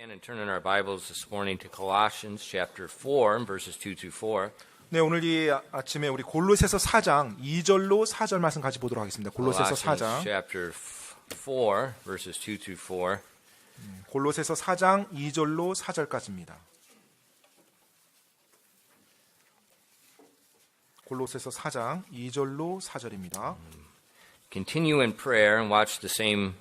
stand and turn in our Bibles this morning to Colossians chapter 4, verses 2 to 4. 네, 오늘 이 아침에 우리 골로새서 4장 2절로 4절 말씀 같이 보도록 하겠습니다. 골로새서 Colossians 4장. chapter 4, verses 2 to 4. 골로새서 4장 2절로 4절까지입니다. 골로새서 4장 2절로 4절입니다. Continue in prayer and watch the same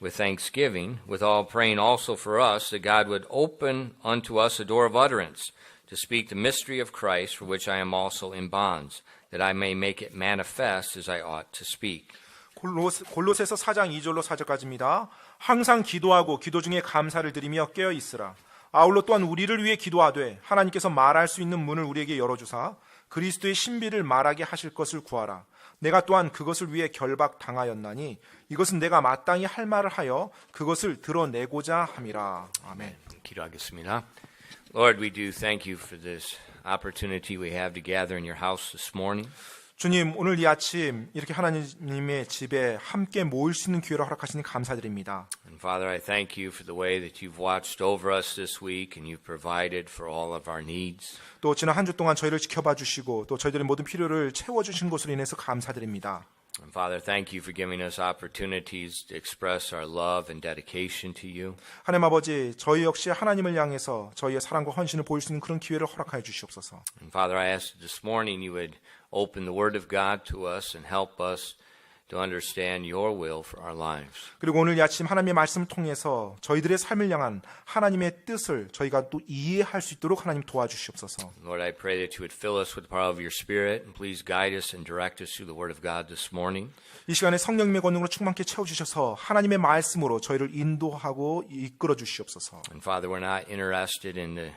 with thanksgiving, with all praying also for us, that God would open unto us a door of utterance, to speak the mystery of Christ, for which I am also in bonds, that I may make it manifest as I ought to speak. 골로새서 4장 2절로 4절까지입니다. 항상 기도하고 기도 중에 감사를 드리며 깨어 있으라. 아울러 또한 우리를 위해 기도하되 하나님께서 말할 수 있는 문을 우리에게 열어주사 그리스도의 신비를 말하게 하실 것을 구하라. 내가 또한 그것을 위해 결박당하였나니 이것은 내가 마땅히 할 말을 하여 그것을 드러내고자 함이라. 아멘. 기도하겠습니다. Lord, we do thank you for this opportunity we have to gather in your house this morning. 주님, 오늘 이 아침 이렇게 하나님의 집에 함께 모일 수 있는 기회를 허락하시니 감사드립니다. And Father, I thank you for the way that you've watched over us this week and you've provided for all of our needs. 또 지난 한 주 동안 저희를 지켜봐 주시고 또 저희들의 모든 필요를 채워주신 것으로 인해서 감사드립니다. And Father, thank you for giving us opportunities to express our love and dedication to you. 하나님 아버지, 저희 역시 하나님을 향해서 저희의 사랑과 헌신을 보일 수 있는 그런 기회를 허락하여 주시옵소서. And Father, I ask that this morning you would open the Word of God to us and help us to understand your will for our lives. 그리고 오늘 이 아침 하나님의 말씀을 통해서 저희들의 삶을 향한 하나님의 뜻을 저희가 또 이해할 수 있도록 하나님 도와주시옵소서. Lord, I pray that you would fill us with the power of your Spirit and please guide us and direct us through the Word of God this morning. 이 시간에 성령님의 권능으로 충만케 채워주셔서 하나님의 말씀으로 저희를 인도하고 이끌어 주시옵소서. And Father, we're not interested in the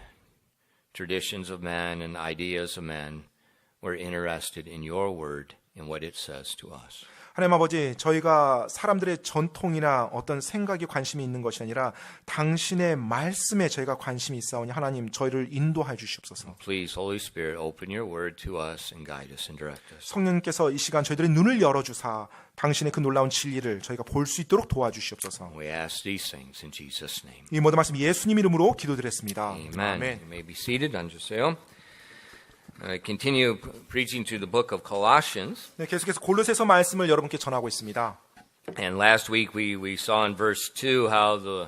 traditions of man and ideas of man. We're interested in your word and what it says to us. 하나님 아버지, 저희가 사람들의 전통이나 어떤 생각에 관심이 있는 것이 아니라 당신의 말씀에 저희가 관심이 있사오니 하나님 저희를 인도하여 주시옵소서. Please, Holy Spirit, open your word to us and guide us and direct us. 성령님께서 이 시간 저희들의 눈을 열어주사 당신의 그 놀라운 진리를 저희가 볼 수 있도록 도와주시옵소서. We ask these things in Jesus' name. 이 모든 말씀 예수님 이름으로 기도드렸습니다. Amen. 아멘. You may be seated. 앉으세요. Continue preaching through the book of Colossians. 네, 계속해서 골로새서 말씀을 여러분께 전하고 있습니다. And last week we saw in verse 2 how the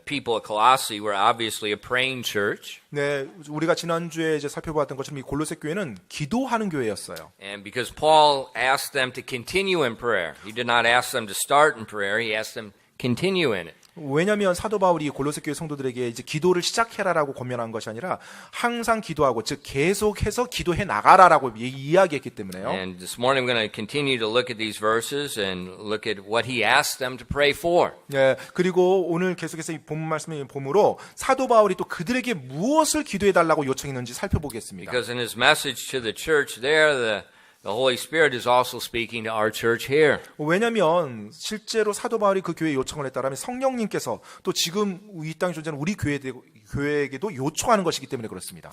people at Colossae were obviously a praying church. 네, 우리가 지난주에 이제 살펴보았던 것처럼 이 골로새 교회는 기도하는 교회였어요. And because Paul asked them to continue in prayer, he did not ask them to start in prayer, he asked them to continue in it. 왜냐하면 사도 바울이 골로새 교회 성도들에게 이제 기도를 시작해라라고 권면한 것이 아니라 항상 기도하고 즉 계속해서 기도해 나가라라고 이야기했기 때문에요. And this morning we're going to continue to look at these verses and look at what he asked them to pray for. 네, 그리고 오늘 계속해서 이 본문 말씀을 봄으로 사도 바울이 또 그들에게 무엇을 기도해 달라고 요청했는지 살펴보겠습니다. Because in his message to the church there, the Holy Spirit is also speaking to our church here. 왜냐하면 실제로 사도 바울이 그 교회에 요청을 했다라면 성령님께서 또 지금 이 땅에 존재하는 우리 교회에게도 요청하는 것이기 때문에 그렇습니다.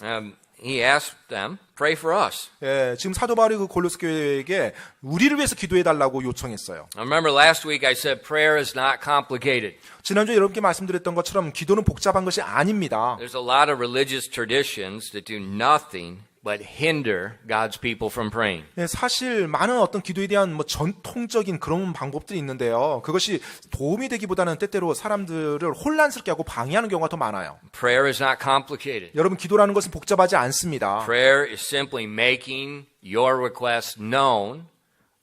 He asked them, pray for us. 예, 지금 사도 바울이 그 골로새 교회에게 우리를 위해서 기도해 달라고 요청했어요. I remember last week I said prayer is not complicated. 지난주에 여러분께 말씀드렸던 것처럼 기도는 복잡한 것이 아닙니다. There's a lot of religious traditions that do nothing but hinder God's people from praying. 네, 사실 많은 어떤 기도에 대한 뭐 전통적인 그런 방법들이 있는데요. 그것이 도움이 되기보다는 때때로 사람들을 혼란스럽게 하고 방해하는 경우가 더 많아요. Prayer is not complicated. 여러분, 기도라는 것은 복잡하지 않습니다. Prayer is simply making your request known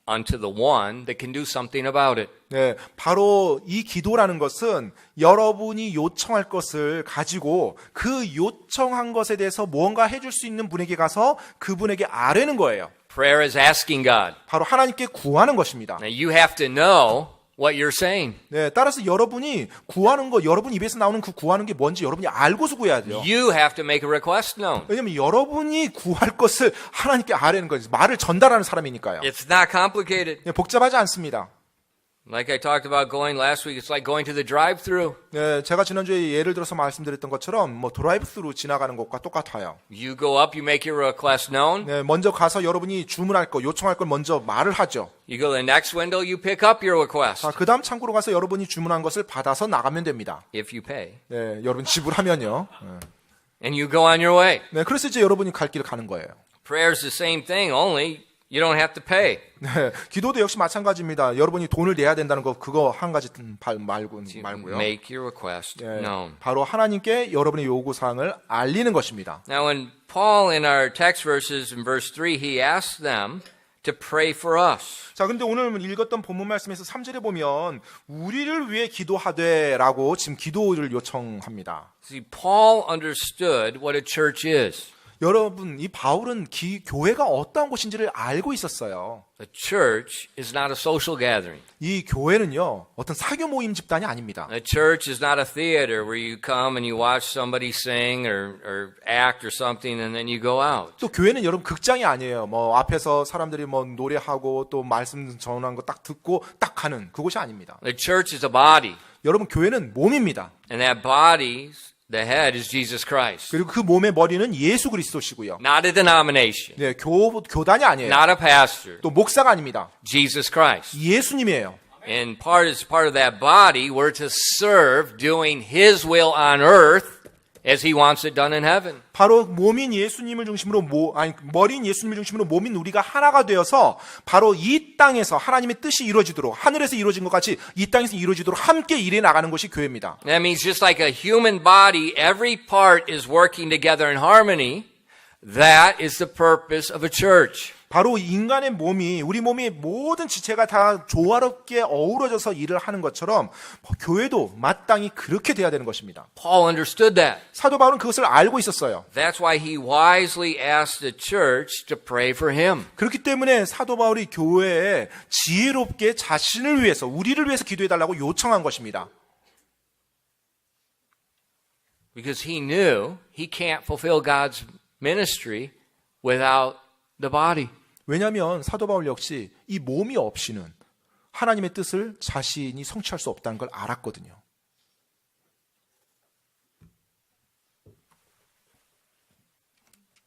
unto the one that can do something about it. 네, 바로 이 기도라는 것은 여러분이 요청할 것을 가지고 그 요청한 것에 대해서 무언가 해줄 수 있는 분에게 가서 그분에게 아뢰는 거예요. Prayer is asking God. 바로 하나님께 구하는 것입니다. Now you have to know what you're saying. 네, 따라서 여러분이 구하는 거, 여러분 입에서 나오는 그 구하는 게 뭔지 여러분이 알고서 구해야 돼요. You have to make a request known. 왜냐면 여러분이 구할 것을 하나님께 아뢰는 거죠. 말을 전달하는 사람이니까요. It's not complicated. 네, 복잡하지 않습니다. Like I talked about going last week, it's like going to the drive-thru. 네, 제가 지난주에 예를 들어서 말씀드렸던 것처럼 뭐 드라이브스루 지나가는 것과 똑같아요. You go up, you make your request known. 네, 먼저 가서 여러분이 주문할 거, 요청할 걸 먼저 말을 하죠. You go to the next window, you pick up your request. 자, 그다음 창구로 가서 여러분이 주문한 것을 받아서 나가면 됩니다. If you pay. 네, 여러분 지불하면요. 네. And you go on your way. 네, 그래서 이제 여러분이 갈 길을 가는 거예요. Prayer's the same thing, only you don't have to pay. 네, 기도도 역시 마찬가지입니다. 여러분이 돈을 내야 된다는 거 그거 한 가지 말고요. Make your request 네, known. 바로 하나님께 여러분의 요구 사항을 알리는 것입니다. Now, when Paul in our text verses in verse 3, he asks them to pray for us. 자, 근데 오늘 읽었던 본문 말씀에서 3절에 보면 우리를 위해 기도하되라고 지금 기도를 요청합니다. See, Paul understood what a church is. 여러분, 이 바울은 교회가 어떠한 곳인지를 알고 있었어요. A church is not a social gathering. 이 교회는요, 어떤 사교 모임 집단이 아닙니다. A church is not a theater where you come and you watch somebody sing or act or something and then you go out. 또 교회는 여러분 극장이 아니에요. 뭐 앞에서 사람들이 뭐 노래하고 또 말씀 전하는 거 딱 듣고 딱 가는 그곳이 아닙니다. The church is a body. 여러분, 교회는 몸입니다. And that body's the head is Jesus Christ. 그리고 그 몸의 머리는 예수 그리스도시고요. Not a denomination. 네, 교단이 아니에요. Not a pastor. 또 목사가 아닙니다. Jesus Christ. 예수님이에요. And as part of that body, we're to serve doing His will on earth as He wants it done in heaven. 바로 몸인 예수님을 중심으로 머리인 예수님을 중심으로 몸인 우리가 하나가 되어서 바로 이 땅에서 하나님의 뜻이 이루어지도록 하늘에서 이루어진 것 같이 이 땅에서 이루어지도록 함께 일해 나가는 것이 교회입니다. That means just like a human body, every part is working together in harmony. That is the purpose of a church. 바로 인간의 몸이 우리 몸의 모든 지체가 다 조화롭게 어우러져서 일을 하는 것처럼 교회도 마땅히 그렇게 돼야 되는 것입니다. Paul understood that. 사도 바울은 그것을 알고 있었어요. That's why he wisely asked the church to pray for him. 그렇기 때문에 사도 바울이 교회에 지혜롭게 자신을 위해서 우리를 위해서 기도해달라고 요청한 것입니다. Because he knew he can't fulfill God's ministry without the body. 왜냐하면 사도 바울 역시 이 몸이 없이는 하나님의 뜻을 자신이 성취할 수 없다는 걸 알았거든요.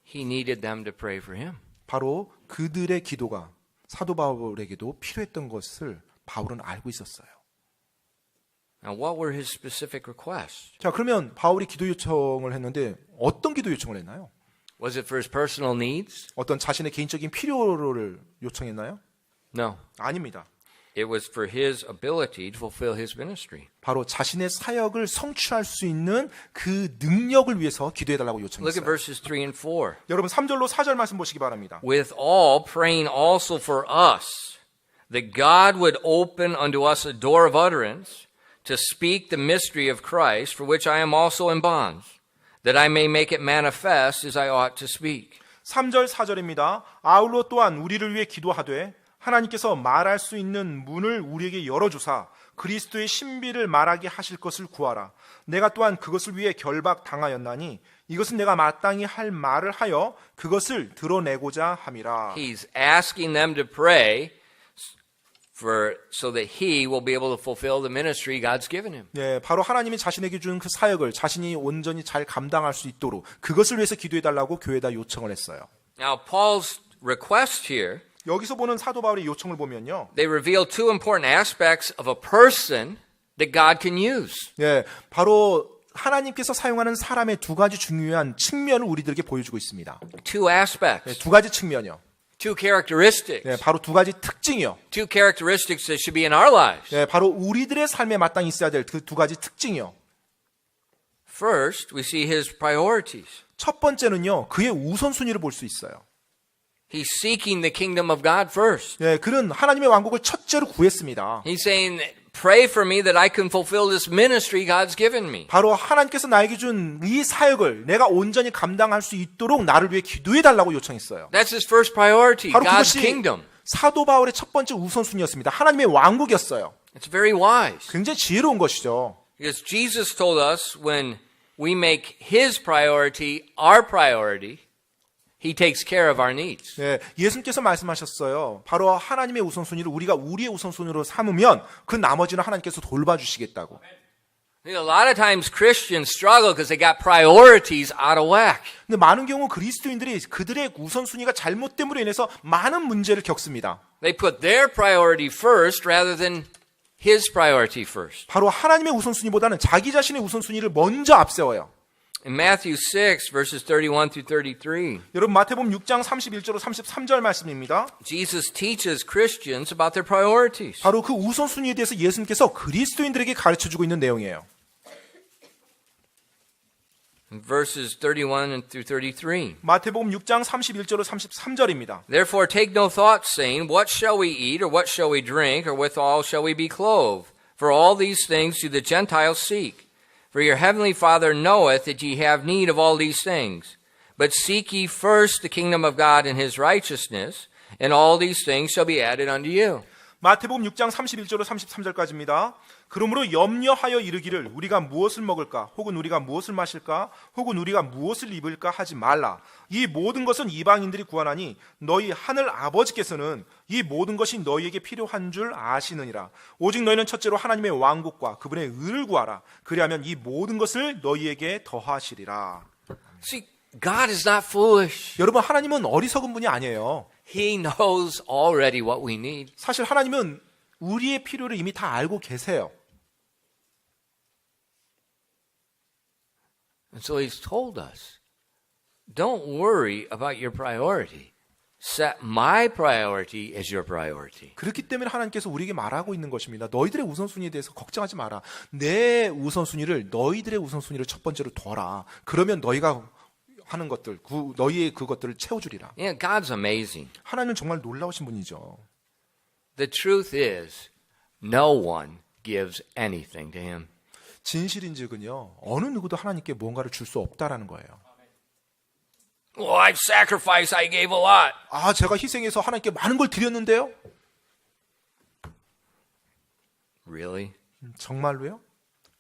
He needed them to pray for him. 바로 그들의 기도가 사도 바울에게도 필요했던 것을 바울은 알고 있었어요. Now, what were his specific requests? 자, 그러면 바울이 기도 요청을 했는데 어떤 기도 요청을 했나요? Was it for his personal needs? 어떤 자신의 개인적인 필요를 요청했나요? No. 아닙니다. It was for his ability to fulfill his ministry. 바로 자신의 사역을 성취할 수 있는 그 능력을 위해서 기도해달라고 Look at 요청했어요. verses 3 and 4. 여러분 3절로 4절 말씀 보시기 바랍니다. With all praying also for us, that God would open unto us a door of utterance to speak the mystery of Christ, for which I am also in bonds, that I may make it manifest as I ought to speak. 3절 4절입니다. 아울러 또한 우리를 위해 기도하되 하나님께서 말할 수 있는 문을 우리에게 열어주사 그리스도의 신비를 말하게 하실 것을 구하라. 내가 또한 그것을 위해 결박당하였나니 이것은 내가 마땅히 할 말을 하여 그것을 드러내고자 함이라. He's asking them to pray so that he will be able to fulfill the ministry God's given him. 네, 바로 하나님이 자신에게 준 그 사역을 자신이 온전히 잘 감당할 수 있도록 그것을 위해서 기도해달라고 교회에다 요청을 했어요. Now, Paul's request here, 여기서 보는 사도 바울의 요청을 보면요. they reveal two important aspects of a person that God can use. 네, 바로 하나님께서 사용하는 사람의 두 가지 중요한 측면을 우리들에게 보여주고 있습니다. Two aspects, 네, 두 가지 측면이요. two characteristics, 네, 바로 두 가지 특징이요. two characteristics that should be in our lives. 네, 바로 우리들의 삶에 마땅히 있어야 될 그 두 가지 특징이요. First, we see his priorities. 첫 번째는요, 그의 우선순위를 볼 수 있어요. He's seeking the kingdom of God first. 네, 그는 하나님의 왕국을 첫째로 구했습니다. He's saying, pray for me that I can fulfill this ministry God's given me. 바로 하나님께서 나에게 준 이 사역을 내가 온전히 감당할 수 있도록 나를 위해 기도해달라고 요청했어요. That's his first priority, 바로 God's 그것이 kingdom. 사도 바울의 첫 번째 우선순위였습니다. 하나님의 왕국이었어요. It's very wise. 굉장히 지혜로운 것이죠. Because Jesus told us when we make his priority our priority, He takes care of our needs. 네, 예수님께서 말씀하셨어요. 바로 하나님의 우선순위를 우리가 우리의 우선순위로 삼으면 그 나머지는 하나님께서 돌봐주시겠다고. A lot of times Christians struggle because they got priorities out of whack. 근데 많은 경우 그리스도인들이 그들의 우선순위가 잘못됨으로 인해서 많은 문제를 겪습니다. They put their priority first rather than His priority first. 바로 하나님의 우선순위보다는 자기 자신의 우선순위를 먼저 앞세워요. In Matthew 6, verses 31 through 33, 여러분 마태복음 6장 31절로 33절 말씀입니다. Jesus teaches Christians about their priorities. 바로 그 우선순위에 대해서 예수님께서 그리스도인들에게 가르쳐주고 있는 내용이에요. In verses 31 through 33. 마태복음 6장 31절로 33절입니다. Therefore take no thought, saying, What shall we eat, or what shall we drink, or withal shall we be clothed? For all these things do the Gentiles seek. For your heavenly Father knoweth that ye have need of all these things. But seek ye first the kingdom of God and his righteousness, and all these things shall be added unto you. 마태복음 6장 31절로 33절까지입니다. 그러므로 염려하여 이르기를 우리가 무엇을 먹을까 혹은 우리가 무엇을 마실까 혹은 우리가 무엇을 입을까 하지 말라. 이 모든 것은 이방인들이 구하나니 너희 하늘 아버지께서는 이 모든 것이 너희에게 필요한 줄 아시느니라. 오직 너희는 첫째로 하나님의 왕국과 그분의 의를 구하라. 그리하면 이 모든 것을 너희에게 더하시리라. See, God is not foolish. 여러분 하나님은 어리석은 분이 아니에요. He knows already what we need. 사실 하나님은 우리의 필요를 이미 다 알고 계세요. And so he's told us, don't worry about your priority. Set my priority as your priority. 그렇기 때문에 하나님께서 우리에게 말하고 있는 것입니다. 너희들의 우선순위에 대해서 걱정하지 마라. 내 우선순위를 너희들의 우선순위를 첫 번째로 둬라. 그러면 너희가 하는 것들, 너희의 그것들을 채워주리라. Yeah, God's amazing. 하나님은 정말 놀라우신 분이죠. The truth is, no one gives anything to him. 진실인즉은요, 어느 누구도 하나님께 무언가를 줄 수 없다라는 거예요. Well, I've sacrificed, I gave a lot. 아, 제가 희생해서 하나님께 많은 걸 드렸는데요? Really? 정말로요?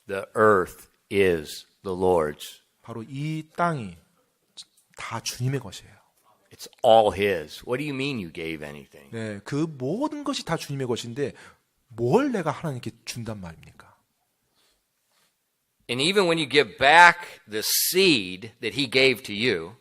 The earth is the Lord's. 바로 이 땅이 다 주님의 것이에요. It's all his. What do you mean you gave anything? 네, 그 모든 것이 다 주님의 것인데 뭘 내가 하나님께 준단 말입니까? And even when you give back the seed that he gave to you,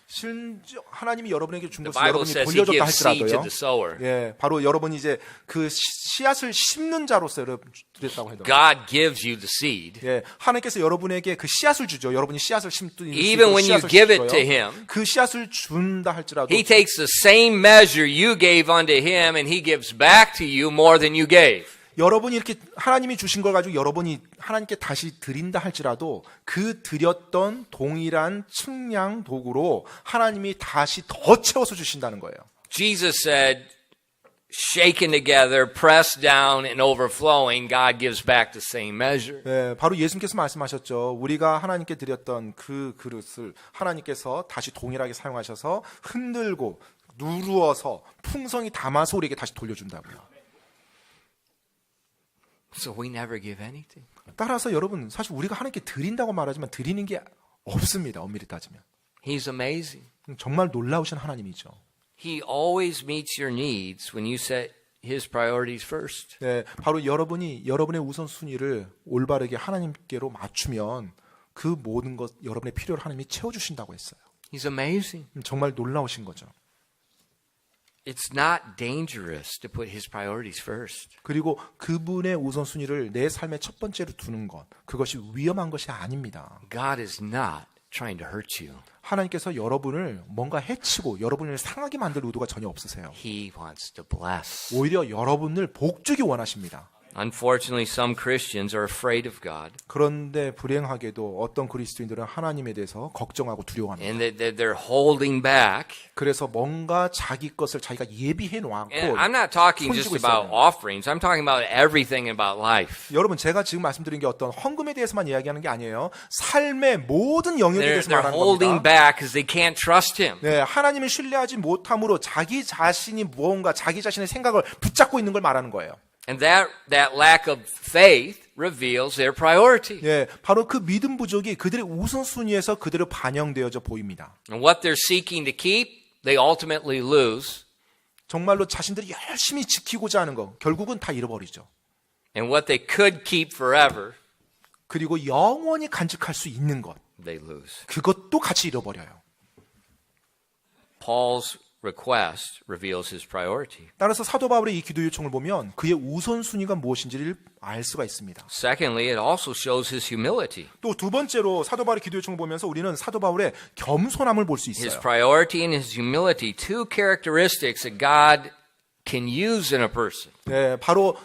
심지어 하나님이 여러분에게 준 the 것을 Bible 여러분이 says he 돌려줬다 gives seed to 할지라도요. the sower. 예, 바로 여러분이 이제 그 씨앗을 심는 자로서 여러분 드렸다고 해도. God gives you the seed. 예, 하나님께서 여러분에게 그 씨앗을 주죠. 여러분이 씨앗을 심든 Even when you give it to him, 그 씨앗을 준다 할지라도 he takes the same measure you gave unto him and he gives back to you more than you gave. 여러분이 이렇게 하나님이 주신 걸 가지고 여러분이 하나님께 다시 드린다 할지라도 그 드렸던 동일한 측량 도구로 하나님이 다시 더 채워서 주신다는 거예요. Jesus said, shaken together, pressed down and overflowing, God gives back the same measure. 네, 바로 예수님께서 말씀하셨죠. 우리가 하나님께 드렸던 그 그릇을 하나님께서 다시 동일하게 사용하셔서 흔들고 누르어서 풍성히 담아서 우리에게 다시 돌려준다고요. So we never give anything. 따라서 여러분 사실 우리가 하나님께 드린다고 말하지만 드리는 게 없습니다. 엄밀히 따지면. He's amazing. 정말 놀라우신 하나님이죠. He always meets your needs when you set his priorities first. 네, 바로 여러분이 여러분의 우선순위를 올바르게 하나님께로 맞추면 그 모든 것 여러분의 필요를 하나님이 채워주신다고 했어요. He's amazing. 정말 놀라우신 거죠. It's not dangerous to put his priorities first. 그리고 그분의 우선순위를 내 삶의 첫 번째로 두는 것, 그것이 위험한 것이 아닙니다. God is not trying to hurt you. 하나님께서 여러분을 뭔가 해치고 여러분을 상하게 만들 의도가 전혀 없으세요. He wants to bless. 오히려 여러분을 복주기 원하십니다. Unfortunately, some Christians are afraid of God. 그런데 불행하게도 어떤 그리스도인들은 하나님에 대해서 걱정하고 두려워합니다. And they're holding back. 그래서 뭔가 자기 것을 자기가 예비해 놓고 And I'm not talking just 손지고 about 있어요. offerings. I'm talking about everything about life. 여러분 제가 지금 말씀드린 게 어떤 헌금에 대해서만 이야기하는 게 아니에요. 삶의 모든 영역에 대해서 They're 말하는 holding 겁니다. back because they can't trust him. 네, 하나님을 신뢰하지 못함으로 자기 자신이 무언가 자기 자신의 생각을 붙잡고 있는 걸 말하는 거예요. And that lack of faith reveals their priority. 예, 바로 그 믿음 부족이 그들의 우선순위에서 그대로 반영되어져 보입니다. And what they're seeking to keep, they ultimately lose. 정말로 자신들이 열심히 지키고자 하는 거 결국은 다 잃어버리죠. And what they could keep forever, 그리고 영원히 간직할 수 있는 것 they lose. 그것도 같이 잃어버려요. Paul's request reveals his priority. 따라서 사도 바울의 이 기도 요청을 보면 그의 우선순위가 무엇인지를 알 수가 있습니다. Secondly, it also shows his humility. 또 두 번째로 사도 바울의 기도 요청을 보면서 우리는 사도 바울의 겸손함을 볼 수 His 있어요. priority and his humility, two characteristics that God can use in a person. 네, 바로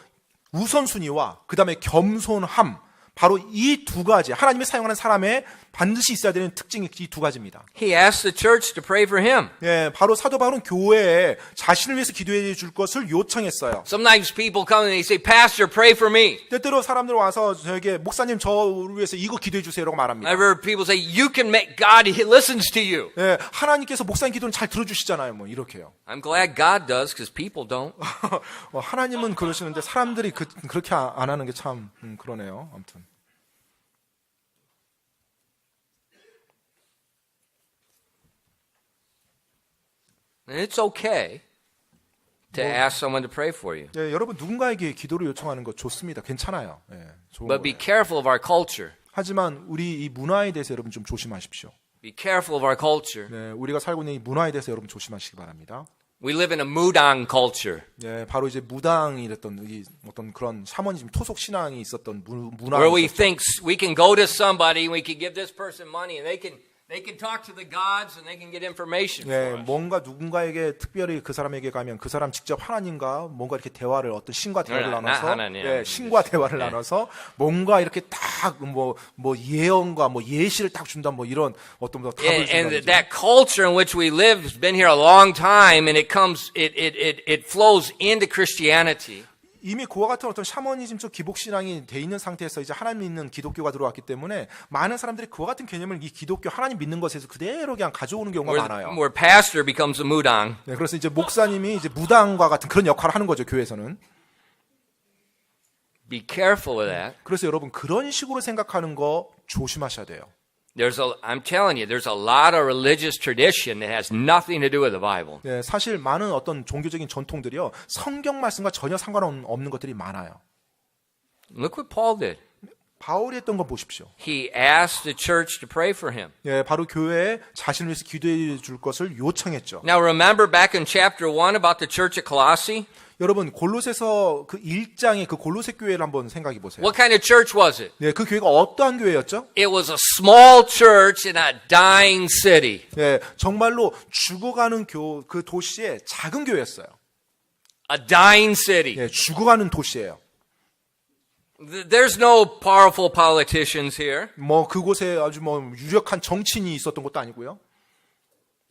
우선순위와 그 다음에 겸손함, 바로 이 두 가지 하나님이 사용하는 사람의 반드시 있어야 되는 특징이 이 두 가지입니다. He asked the church to pray for him. 예, 바로 사도 바울은 교회에 자신을 위해서 기도해 줄 것을 요청했어요. Sometimes people come and they say, Pastor, pray for me. 때때로 사람들 와서 저에게 목사님 저를 위해서 이거 기도해 주세요라고 말합니다. I've heard people say, you can make God, he listens to you. 예, 하나님께서 목사님 기도는 잘 들어주시잖아요. 뭐 이렇게요. I'm glad God does because people don't. 하나님은 그러시는데 사람들이 그렇게 안 하는 게 참 그러네요. 아무튼. And it's okay to ask someone to pray for you. 예, 여러분 누군가에게 기도를 요청하는 거 좋습니다. 괜찮아요. 예, 좋은 But be 거예요. careful of our culture. 하지만 우리 이 문화에 대해서 여러분 좀 조심하십시오. Be careful of our culture. 네, 우리가 살고 있는 이 문화에 대해서 여러분 조심하시기 바랍니다. We live in a mudang culture 예, 바로 이제 무당이랬던 이 어떤 그런 샤머니즘 토속 신앙이 있었던 문화. where we think we can go to somebody and we can give this person money and they can talk to the gods and they can get information 예, for us. 뭔가 누군가에게 특별히 그 사람에게 가면 그 사람 직접 하나님과 뭔가 이렇게 대화를 어떤 신과 대화를 나 나눠서 하나님. 예, 신과 대화를 나눠서 뭔가 이렇게 딱 뭐 예언과 뭐 예시를 딱 준다 뭐 이런 어떤 답을 And 준다. that culture in which we live has been here a long time and it flows into Christianity. 이미 그와 같은 어떤 샤머니즘적 기복 신앙이 돼 있는 상태에서 이제 하나님 믿는 기독교가 들어왔기 때문에 많은 사람들이 그와 같은 개념을 이 기독교 하나님 믿는 것에서 그대로 그냥 가져오는 경우가 많아요. Where pastor becomes a mudang. 네, 그래서 이제 목사님이 이제 무당과 같은 그런 역할을 하는 거죠, 교회에서는. Be careful of that. 그래서 여러분 그런 식으로 생각하는 거 조심하셔야 돼요. I'm telling you, there's a lot of religious tradition that has nothing to do with the Bible. 네, 사실 많은 어떤 종교적인 전통들이요 성경 말씀과 전혀 상관없는 것들이 많아요. Look what Paul did. 바울이 했던 거 보십시오. He asked the church to pray for him. 예, 바로 교회에 자신을 위해서 기도해 줄 것을 요청했죠. Now remember back in chapter 1 about the church at Colossae? 여러분 골로새서 그 1장의 그 골로새 교회를 한번 생각해 보세요. What kind of church was it? 네, 그 교회가 어떠한 교회였죠? It was a small church in a dying city. 네, 정말로 죽어가는 그 도시의 작은 교회였어요. A dying city. 네, 죽어가는 도시예요. There's no powerful politicians here. 뭐 그곳에 아주 뭐 유력한 정치인이 있었던 것도 아니고요.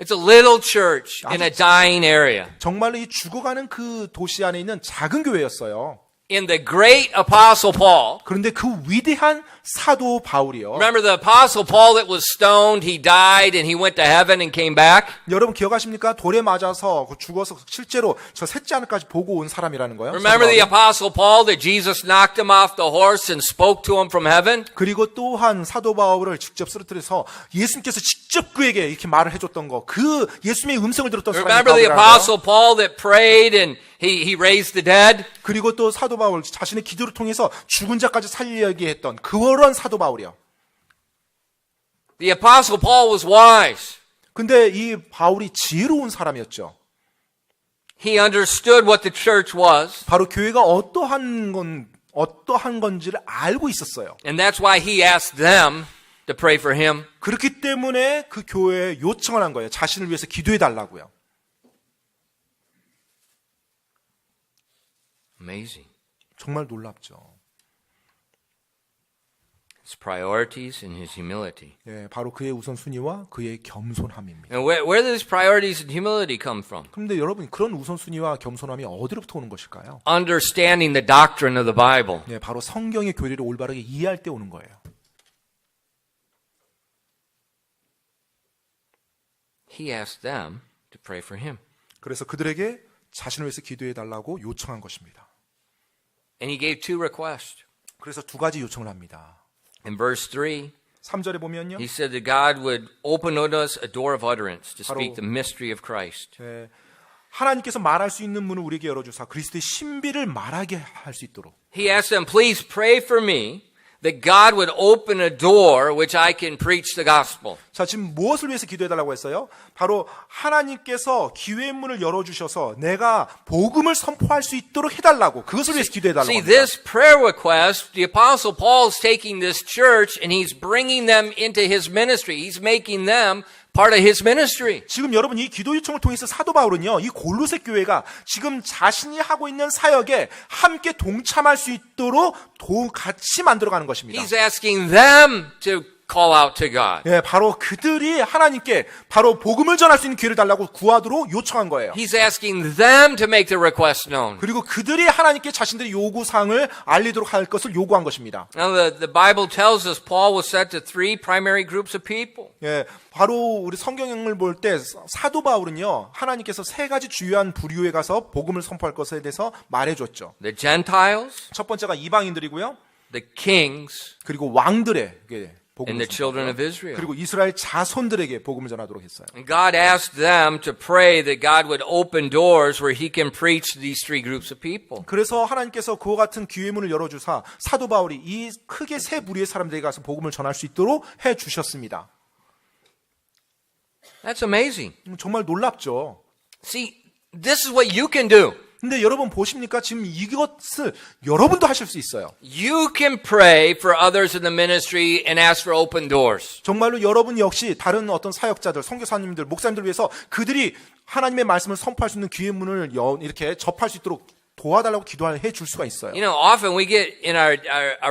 It's a little church in a dying area. 정말로 이 죽어가는 그 도시 안에 있는 작은 교회였어요. In the great apostle Paul. 그런데 그 위대한 사도 바울이요. Remember the apostle Paul that was stoned, he died and he went to heaven and came back? 여러분 기억하십니까? 돌에 맞아서 죽어서 실제로 저 셋째 하늘까지 보고 온 사람이라는 거예요. Remember the apostle Paul that Jesus knocked him off the horse and spoke to him from heaven? 그리고 또한 사도 바울을 직접 쓰러뜨려서 예수님께서 직접 그에게 이렇게 말을 해줬던 거. 그 예수님의 음성을 들었던 사람이 Remember the 바울이라는 apostle Paul that prayed and he raised the dead? 그리고 또 사도 바울 자신의 기도를 통해서 죽은 자까지 살리게 했던 그런 사도 바울이요. The apostle Paul was wise. 근데 이 바울이 지혜로운 사람이었죠. He understood what the church was. 바로 교회가 어떠한 건지를 알고 있었어요. And that's why he asked them to pray for him. 그렇기 때문에 그 교회에 요청을 한 거예요. 자신을 위해서 기도해 달라고요. Amazing. 정말 놀랍죠. His priorities and his humility. 예, 바로 그의 우선순위와 그의 겸손함입니다. And where do these priorities and humility come from? 그런데 여러분 그런 우선순위와 겸손함이 어디로부터 오는 것일까요? Understanding the doctrine of the Bible. 예, 바로 성경의 교리를 올바르게 이해할 때 오는 거예요. He asked them to pray for him. 그래서 그들에게 자신을 위해서 기도해 달라고 요청한 것입니다. And he gave two requests. 그래서 두 가지 요청을 합니다. In verse 3, 3절에 보면요. he said that God would open unto us a door of utterance to speak the mystery of Christ. 예, 하나님께서 말할 수 있는 문을 우리에게 열어주사 그리스도의 신비를 말하게 할 수 있도록 He asked them, please pray for me that God would open a door which I can preach the gospel. 자, 지금 무엇을 위해서 기도해달라고 했어요? 바로 하나님께서 기회의 문을 열어주셔서 내가 복음을 선포할 수 있도록 해달라고 그것을 위해서 기도해달라고 See, 합니다. this prayer request, the Apostle Paul's taking this church and he's bringing them into his ministry. He's making them part of his ministry. 지금 여러분 이 기도 요청을 통해서 사도 바울은요, 이 골로새 교회가 지금 자신이 하고 있는 사역에 함께 동참할 수 있도록 같이 만들어가는 것입니다. He's asking them to call out to God. 예, 바로 그들이 하나님께 바로 복음을 전할 수 있는 기회를 달라고 구하도록 요청한 거예요. He's asking them to make the request known. 그리고 그들이 하나님께 자신들의 요구사항을 알리도록 할 것을 요구한 것입니다. Now, the Bible tells us Paul was set to three primary groups of people. 예, 바로 우리 성경을 볼 때 사도 바울은요, 하나님께서 세 가지 주요한 부류에 가서 복음을 선포할 것에 대해서 말해줬죠. The Gentiles, 첫 번째가 이방인들이고요, the kings, 그리고 왕들에게 복음을 and the children of 선포하고요. Israel. 그리고 이스라엘 자손들에게 복음을 전하도록 했어요. And God asked them to pray that God would open doors where he can preach to these three groups of people. 그래서 하나님께서 그와 같은 기회 문을 열어주사 사도 바울이 이 크게 세 부류의 사람들에게 가서 복음을 전할 수 있도록 해주셨습니다. That's amazing. 정말 놀랍죠. See, this is what you can do. 근데 여러분 보십니까? 지금 이것을 여러분도 하실 수 있어요. You can pray for others in the ministry and ask for open doors. 정말로 여러분 역시 다른 어떤 사역자들, 선교사님들, 목사님들 위해서 그들이 하나님의 말씀을 선포할 수 있는 기회 문을 이렇게 접할 수 있도록 도와달라고 기도해 줄 수가 있어요. You know, often we get in our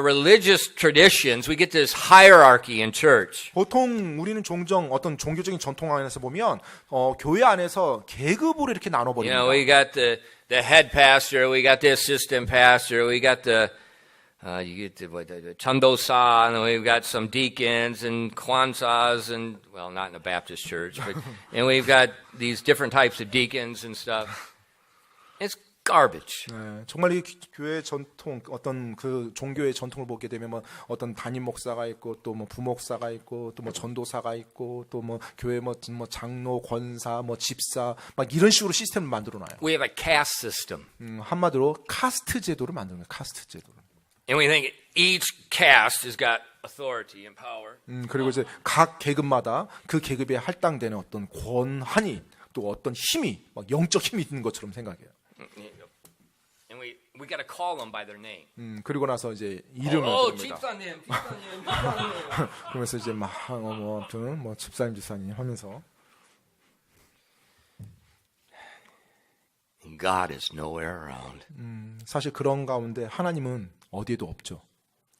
religious traditions, we get this hierarchy in church. 보통 우리는 종종 어떤 종교적인 전통 안에서 보면 교회 안에서 계급으로 이렇게 You 나눠버립니다. know, we got the head pastor, we got the assistant pastor, we got you get the chandosa, and we've got some deacons and kwansas, and well, not in a Baptist church, but and we've got these different types of deacons and stuff. It's garbage. 네, 정말 이 교회 전통 어떤 그 종교의 전통을 보게 되면 뭐 어떤 담임 목사가 있고 또 뭐 부목사가 있고 또 뭐 전도사가 있고 또 뭐 교회 뭐 장로 권사 뭐 집사 막 이런 식으로 시스템을 만들어 놔요. We have a caste system. 한마디로 카스트 제도를 만드는 거예요. 카스트 제도를. And we think each caste has got authority and power. 그리고 이제 각 계급마다 그 계급에 할당되는 어떤 권한이 또 어떤 힘이 막 영적 힘이 있는 것처럼 생각해요. And we got to call them by their name. 그리고 나서 이제 이름을 부릅니다. 집사님. 그러면서 이제 막 아무튼 뭐 집사님 집사님 하면서 God is nowhere around. 사실 그런 가운데 하나님은 어디에도 없죠.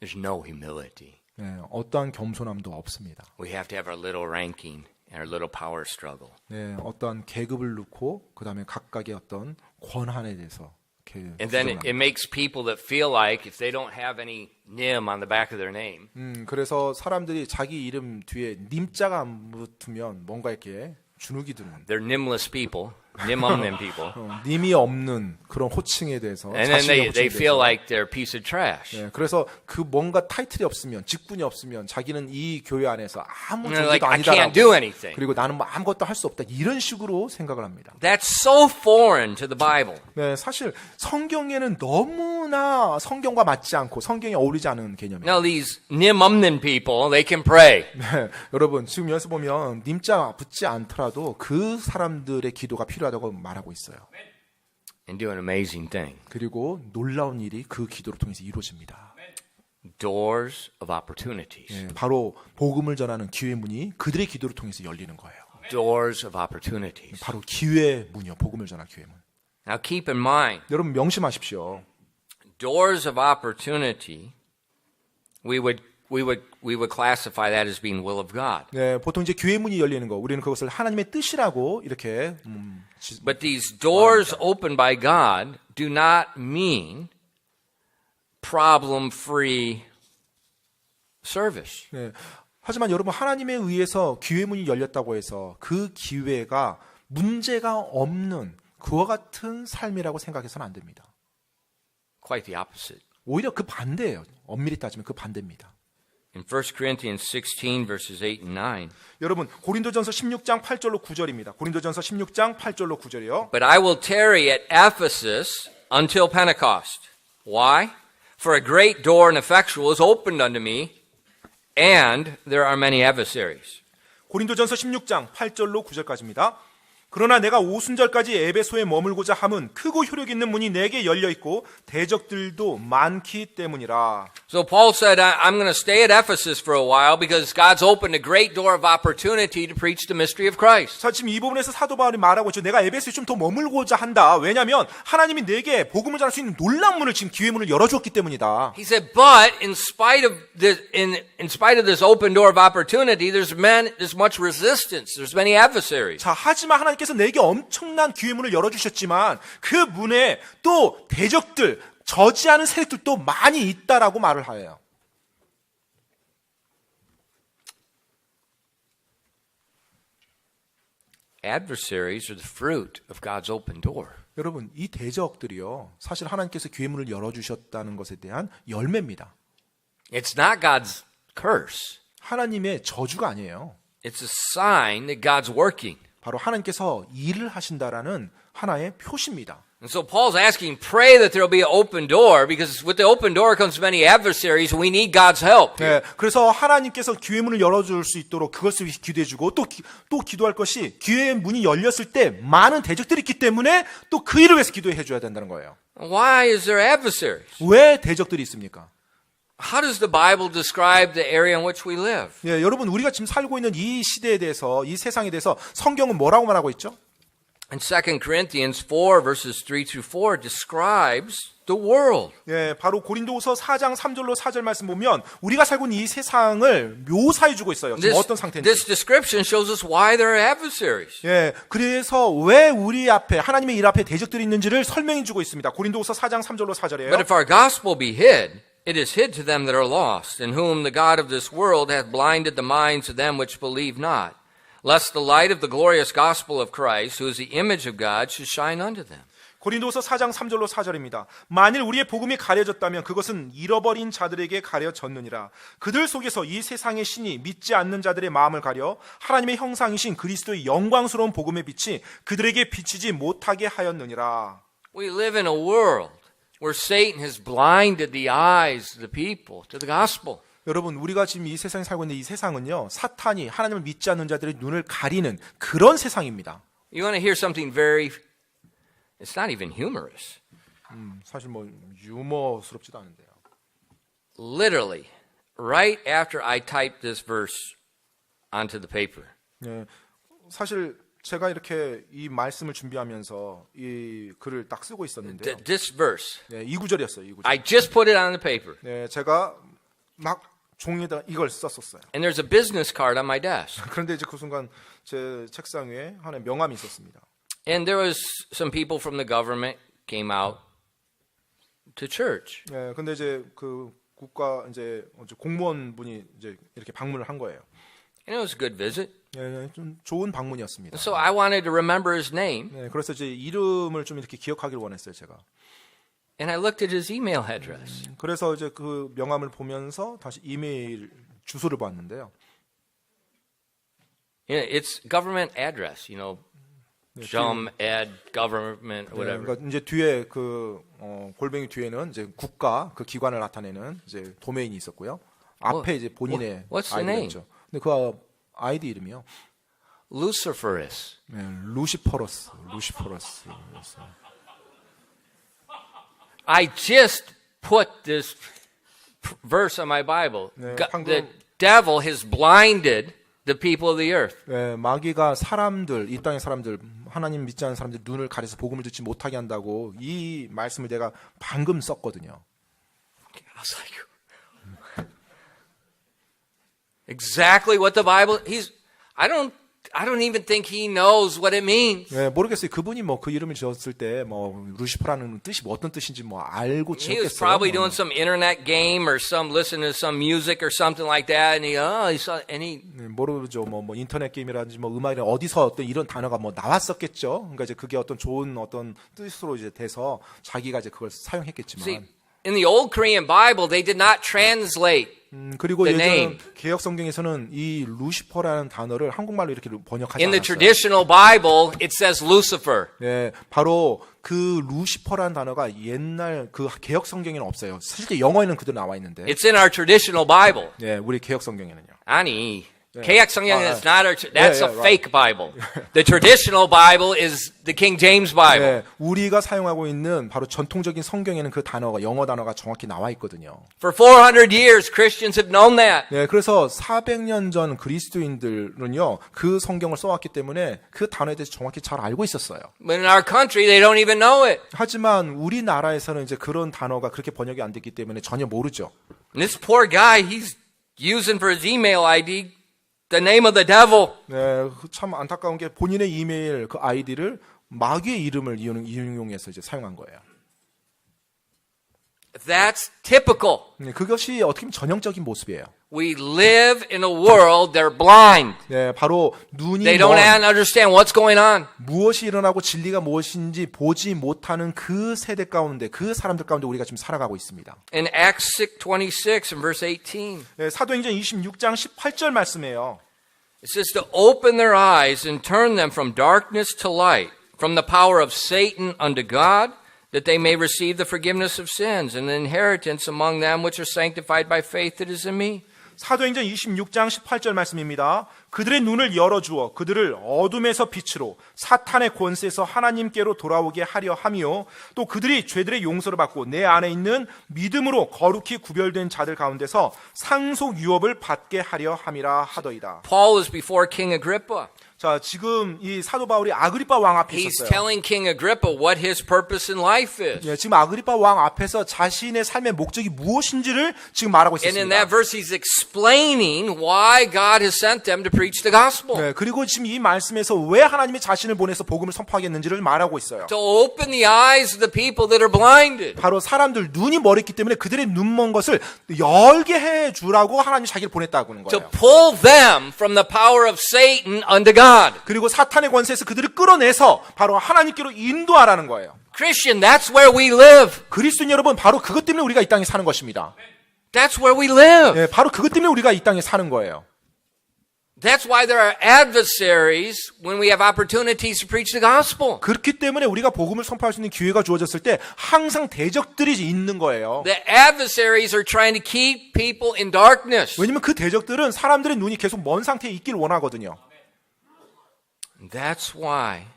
There's no humility. 네, 어떠한 겸손함도 없습니다. We have to have our little ranking and our little power struggle. 네, 어떠한 계급을 놓고 그 다음에 각각의 어떤 권한에 대해서 이렇게 And then it 주장합니다. makes people that feel like if they don't have any nim on the back of their name, 그래서 사람들이 자기 이름 뒤에 님자가 안 붙으면 뭔가 이렇게 주눅이 드는 they're nimless people, nim 없는 people. 님이 없는 그런 호칭에 대해서 And then 자신의 they 호칭에 feel 대해서 like they're a piece of trash. 네, 그래서 그 뭔가 타이틀이 없으면 직분이 없으면 자기는 이 교회 안에서 아무 They're like, 존재도 I can't do 아니다라고 anything. 그리고 나는 뭐 아무것도 할 수 없다 이런 식으로 생각을 합니다. That's so foreign to the Bible. 네, 사실 성경에는 너무나 성경과 맞지 않고 성경에 어울리지 않은 개념이에요. Now these nim 없는 people, they can pray. 네, 여러분 지금 여기서 보면 님자 붙지 않더라도 그 사람들의 기도가 필요하다고 말하고 있어요. And do an amazing thing. 그리고 놀라운 일이 그 기도를 통해서 이루어집니다. Doors of opportunities. 네, 바로 복음을 전하는 기회 문이 그들의 기도를 통해서 열리는 거예요. Doors of opportunities. 바로 기회 문이요. 복음을 전할 기회 문. Now keep in mind, 여러분 명심하십시오. doors of opportunity, we would classify that as being will of God. 네, 보통 이제 기회 문이 열리는 거 우리는 그것을 하나님의 뜻이라고 이렇게 But these doors opened by God do not mean problem-free service. 네, 하지만 여러분 하나님에 의해서 기회 문이 열렸다고 해서 그 기회가 문제가 없는 그와 같은 삶이라고 생각해서는 안 됩니다. Quite the opposite. 오히려 그 반대예요. 엄밀히 따지면 그 반대입니다. In 1 Corinthians 16, verses 8 and 9, 여러분 고린도전서 16장 8절로 9절입니다. 고린도전서 16장 8절로 9절이요. But I will tarry at Ephesus until Pentecost. Why? For a great door and effectual is opened unto me, and there are many adversaries. 고린도전서 16장 8절로 9절까지입니다. 그러나 내가 오순절까지 에베소에 머물고자 함은 크고 효력 있는 문이 내게 열려 있고 대적들도 많기 때문이라. So Paul said, I'm going to stay at Ephesus for a while because God's opened a great door of opportunity to preach the mystery of Christ. 자, 지금 이 부분에서 사도 바울이 말하고 있죠. 내가 에베소에 좀 더 머물고자 한다. 왜냐하면 하나님이 내게 복음을 전할 수 있는 놀라운 문을 지금 기회 문을 열어줬기 때문이다. He said, but in spite of this open door of opportunity, there's much resistance. There's many adversaries. 자, 하지만 하나님께서 내게 엄청난 기회 문을 열어주셨지만 그 문에 또 대적들, 저지하는 세력들도 많이 있다라고 말을 하여요. Adversaries are the fruit of God's open door. 여러분, 이 대적들이요, 사실 하나님께서 기회 문을 열어주셨다는 것에 대한 열매입니다. It's not God's curse. 하나님의 저주가 아니에요. It's a sign that God's working. 바로 하나님께서 일을 하신다라는 하나의 표시입니다. And so Paul's asking, pray that there'll be an open door, because with the open door comes many adversaries, and we need God's help. 네, 그래서 하나님께서 기회 문을 열어줄 수 있도록 그것을 기도해주고 또 기도할 것이 기회의 문이 열렸을 때 많은 대적들이 있기 때문에 또 그 일을 위해서 기도해줘야 된다는 거예요. Why is there adversaries? 왜 대적들이 있습니까? How does the Bible describe the area in which we live? 예, 여러분 우리가 지금 살고 있는 이 시대에 대해서 이 세상에 대해서 성경은 뭐라고 말하고 있죠? And 2 Corinthians 4 verses 3 through 4 describes the world. 예, 바로 고린도후서 4장 3절로 4절 말씀 보면 우리가 살고 있는 이 세상을 묘사해 주고 있어요. 지금 어떤 상태인지. This description shows us why there are adversaries. 예, 그래서 왜 우리 앞에 하나님의 일 앞에 대적들이 있는지를 설명해 주고 있습니다. 고린도후서 4장 3절로 4절이에요. But if our gospel be hid, it is hid to them that are lost, in whom the God of this world hath blinded the minds of them which believe not, lest the light of the glorious gospel of Christ, who is the image of God, should shine unto them. 고린도서 4장 3절로 4절입니다. 만일 우리의 복음이 가려졌다면 그것은 잃어버린 자들에게 가려졌느니라. 그들 속에서 이 세상의 신이 믿지 않는 자들의 마음을 가려 하나님의 형상이신 그리스도의 영광스러운 복음의 빛이 그들에게 비치지 못하게 하였느니라. We live in a world where Satan has blinded the eyes of the people to the gospel. 여러분, 우리가 지금 이 세상에 살고 있는 이 세상은요, 사탄이 하나님을 믿지 않는 자들의 눈을 가리는 그런 세상입니다. You want to hear something very, it's not even humorous. 사실 뭐 유머스럽지도 않은데요. Literally, right after I typed this verse onto the paper, 네, 사실 제가 이렇게 이 말씀을 준비하면서 이 글을 딱 쓰고 있었는데요. this verse, 네, 이 구절이었어요. 이 구절. I just put it on the paper. 네, 제가 막 종이에다 이걸 썼었어요. And there's a business card on my desk. 그런데 이제 그 순간 제 책상 위에 하나의 명함이 있었습니다. And there was some people from the government came out to church. 네, 근데 이제 그 국가 이제 공무원분이 이제 이렇게 방문을 한 거예요. And it was a good visit. 네, 좀 좋은 방문이었습니다. So I wanted to remember his name. 네, 그래서 이제 이름을 좀 이렇게 기억하기를 원했어요, 제가. And I looked at his email address. 그래서 이제 그 명함을 보면서 다시 이메일 주소를 봤는데요. Yeah, it's government address, you know, Jum Ed Government, 네, whatever. 그러니까 이제 뒤에 그 골뱅이 뒤에는 이제 국가 그 기관을 나타내는 이제 도메인이 있었고요. 앞에 이제 본인의 what's the name? 아이디였죠. 근데 그 아이디 이름이요. Luciferus. 네, 루시퍼러스. I just put this verse on my Bible. 네, The devil has blinded the people of the earth. 네, 마귀가 사람들, 이 땅의 사람들, 하나님 믿지 않는 사람들 눈을 가려서 복음을 듣지 못하게 한다고 이 말씀을 내가 방금 썼거든요. I was like, exactly what the Bible. I don't even think he knows what it means. 네, 모르겠어요. 그분이 뭐 그 이름을 지었을 때 뭐 루시퍼라는 뜻이 뭐 어떤 뜻인지 뭐 알고 He was 지었겠어요. probably doing some internet game or listening to some music or something like that, and he 네, 모르죠. 뭐 인터넷 게임이라든지 뭐 음악이나 어디서 어떤 이런 단어가 뭐 나왔었겠죠. 그러니까 이제 그게 어떤 좋은 어떤 뜻으로 이제 돼서 자기가 이제 그걸 사용했겠지만. See, In the old Korean Bible, they did not translate. 그리고 The 예전 name. 개역 성경에서는 이 루시퍼라는 단어를 한국말로 이렇게 번역하지 In the 않았어요. traditional Bible, it says Lucifer. 예, 바로 그 루시퍼라는 단어가 옛날 그 개역 성경에는 없어요. 실제 영어에는 그대로 나와 있는데, It's in our traditional Bible. 예, 우리 개역 성경에는요. 아니, 개역 성경 is not our, that's Yeah, a right. fake Bible. The traditional Bible is the King James Bible. 예, 우리가 사용하고 있는 바로 전통적인 성경에는 그 단어가 영어 단어가 정확히 나와 있거든요. For 400 years, Christians have known that. 예, 그래서 400년 전 그리스도인들은요 그 성경을 써왔기 때문에 그 단어에 대해서 정확히 잘 알고 있었어요. But in our country, they don't even know it. 하지만 우리나라에서는 이제 그런 단어가 그렇게 번역이 안 됐기 때문에 전혀 모르죠. And this poor guy, he's using for his email ID the name of the devil. 네, 참 안타까운 게 본인의 이메일 그 아이디를 마귀의 이름을 이용해서 이제 사용한 거예요. That's typical. 네, 그것이 어떻게 보면 전형적인 모습이에요. We live in a world, they're blind. 네, 바로 눈이 They don't understand what's going on. 무엇이 일어나고 진리가 무엇인지 보지 못하는 그 세대 가운데, 그 사람들 가운데 우리가 지금 살아가고 있습니다. In Acts 6:26 and verse 18, 네, 사도행전 26장 18절 말씀이에요. it says to open their eyes and turn them from darkness to light, from the power of Satan unto God, that they may receive the forgiveness of sins and the inheritance among them which are sanctified by faith that is in me. 사도행전 26장 18절 말씀입니다. 그들의 눈을 열어주어 그들을 어둠에서 빛으로 사탄의 권세에서 하나님께로 돌아오게 하려 함이요 또 그들이 죄들의 용서를 받고 내 안에 있는 믿음으로 거룩히 구별된 자들 가운데서 상속 유업을 받게 하려 함이라 하더이다. Paul is before King Agrippa. 자, 지금 이 사도 바울이 아그리파 왕 앞에 He's 있었어요. telling King Agrippa what his purpose in life is. 예, 지금 아그리파 왕 앞에서 자신의 삶의 목적이 무엇인지를 지금 말하고 And in 있습니다. that verse, he's explaining why God has sent them to preach the gospel. 네, 그리고 지금 이 말씀에서 왜 하나님이 자신을 보내서 복음을 선포하겠는지를 말하고 있어요. To open the eyes of the people that are blinded. 바로 사람들 눈이 멀었기 때문에 그들의 눈먼 것을 열게 해 주라고 하나님이 자기를 보냈다고 하는 To 거예요. pull them from the power of Satan unto God. 그리고 사탄의 권세에서 그들을 끌어내서 바로 하나님께로 인도하라는 거예요. Christian, that's where we live. 그리스도인 여러분, 바로 그것 때문에 우리가 이 땅에 사는 것입니다. That's where we live. 네, 바로 그것 때문에 우리가 이 땅에 사는 거예요. That's why there are adversaries when we have opportunities to preach the gospel. 그렇기 때문에 우리가 복음을 선포할 수 있는 기회가 주어졌을 때 항상 대적들이 있는 거예요. The adversaries are trying to keep people in darkness. 왜냐면 그 대적들은 사람들의 눈이 계속 먼 상태에 있길 원하거든요. That's why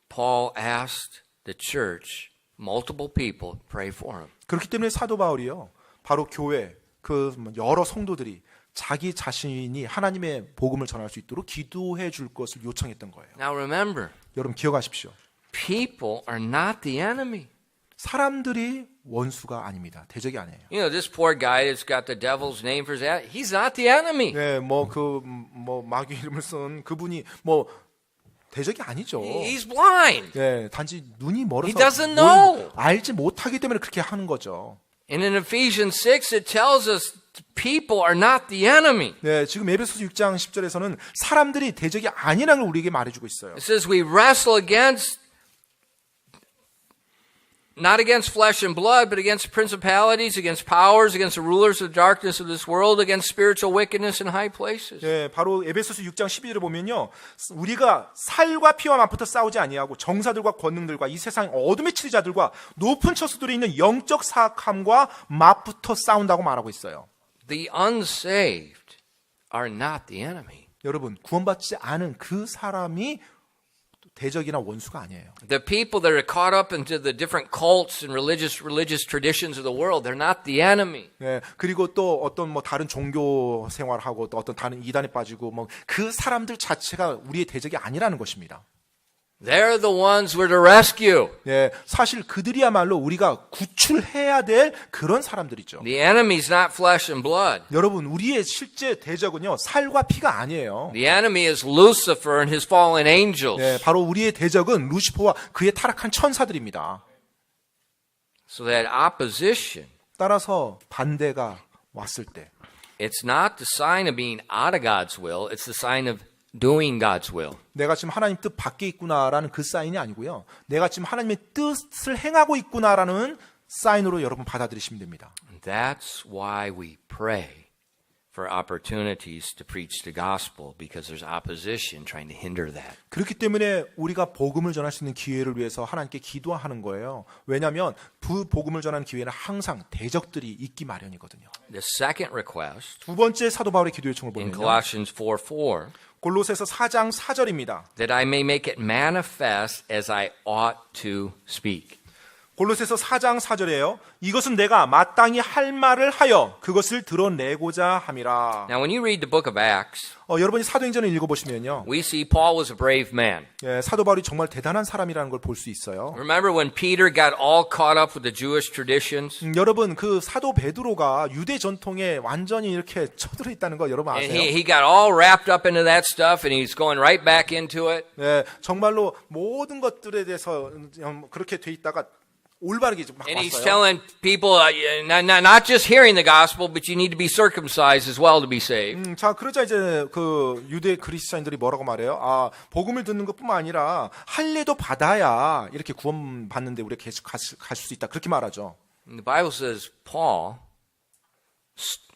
Paul asked the church, multiple people, pray for him. 그렇기 때문에 사도 바울이요, 바로 교회 그 여러 성도들이 자기 자신이 하나님의 복음을 전할 수 있도록 기도해 줄 것을 요청했던 거예요. Now remember, 여러분 기억하십시오. people are not the enemy. 사람들이 원수가 아닙니다. 대적이 아니에요. You know, this poor guy that's got the devil's name for his ad, he's not the enemy. 네, 마귀 이름을 쓴 그분이 대적이 아니죠. He's blind. 네, 단지 눈이 멀어서 He doesn't know. 알지 못하기 때문에 그렇게 하는 거죠. And in Ephesians 6, it tells us people are not the enemy. 네, 지금 에베소서 6장 10절에서는 사람들이 대적이 아니라는 걸 우리에게 말해주고 있어요. It says we wrestle against, not against flesh and blood, but against principalities, against powers, against the rulers of the darkness of this world, against spiritual wickedness in high places. 네, 바로 에베소서 6장 12절을 보면요, 우리가 살과 피와 맞붙어 싸우지 아니하고 정사들과 권능들과 이 세상 어둠의 치리자들과 높은 처소들에 있는 영적 사악함과 맞붙어 싸운다고 말하고 있어요. The unsaved are not the enemy. 여러분, 구원받지 않은 그 사람이 대적이나 원수가 아니에요. The people that are caught up into the different cults and religious traditions of the world, they're not the enemy. 네, 그리고 또 어떤 다른 종교 생활하고 또 어떤 다른 이단에 빠지고 그 사람들 자체가 우리의 대적이 아니라는 것입니다. They're the ones we're to rescue. 네, 사실 그들이야말로 우리가 구출해야 될 그런 사람들이죠. The enemy's not flesh and blood. 여러분, 우리의 실제 대적은요, 살과 피가 아니에요. The enemy is Lucifer and his fallen angels. 네, 바로 우리의 대적은 루시퍼와 그의 타락한 천사들입니다. So that opposition, 따라서 반대가 왔을 때 it's not the sign of being out of God's will, it's the sign of doing God's will. 내가 지금 하나님 뜻 밖에 있구나라는 그 사인이 아니고요, 내가 지금 하나님의 뜻을 행하고 있구나라는 사인으로 여러분 받아들이시면 됩니다. That's why we pray for opportunities to preach the gospel, because there's opposition trying to hinder that. 그렇기 때문에 우리가 복음을 전할 수 있는 기회를 위해서 하나님께 기도하는 거예요. 왜냐하면 복음을 전하는 기회는 항상 대적들이 있기 마련이거든요. The second request 두 번째 사도 바울의 기도 요청을 in 보면요. Colossians 4:4, 골로새서 4장 4절입니다. that I may make it manifest as I ought to speak. 골로새서 4장 4절이에요. 이것은 내가 마땅히 할 말을 하여 그것을 드러내고자 함이라. Now, when you read the book of Acts, 여러분이 사도행전을 읽어보시면요. we see Paul was a brave man. 사도 바울이 정말 대단한 사람이라는 걸 볼 수 있어요. Remember when Peter got all caught up with the Jewish traditions? 여러분 그 사도 베드로가 유대 전통에 완전히 이렇게 쳐들어 있다는 거 여러분 And 아세요? he got all wrapped up into that stuff and he's going right back into it. 정말로 모든 것들에 대해서 그렇게 돼 있다가 올바르게 막 And he's 왔어요. telling people, not just hearing the gospel, but you need to be circumcised as well to be saved. 자, 그러자 이제 그 유대 그리스도인들이 뭐라고 말해요? 복음을 듣는 것뿐만 아니라 할례도 받아야 이렇게 구원 받는데 우리가 계속 갈 수 있다. 그렇게 말하죠. And the Bible says Paul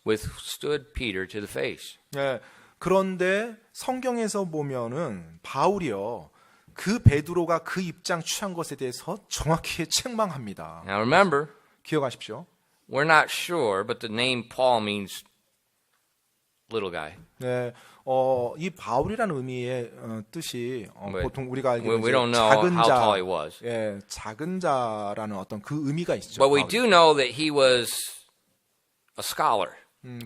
withstood Peter to the face. 그런데 성경에서 보면은 바울이요. 그 베드로가 그 입장 취한 것에 대해서 정확히 책망합니다. Now remember, 기억하십시오. we're not sure, but the name Paul means little guy. 이 바울이라는 의미의 뜻이 보통 우리가 We 알기로는 don't know 작은 how 자, tall he was. 작은 자라는 어떤 그 의미가 있죠. But we 바울이. do know that he was a scholar.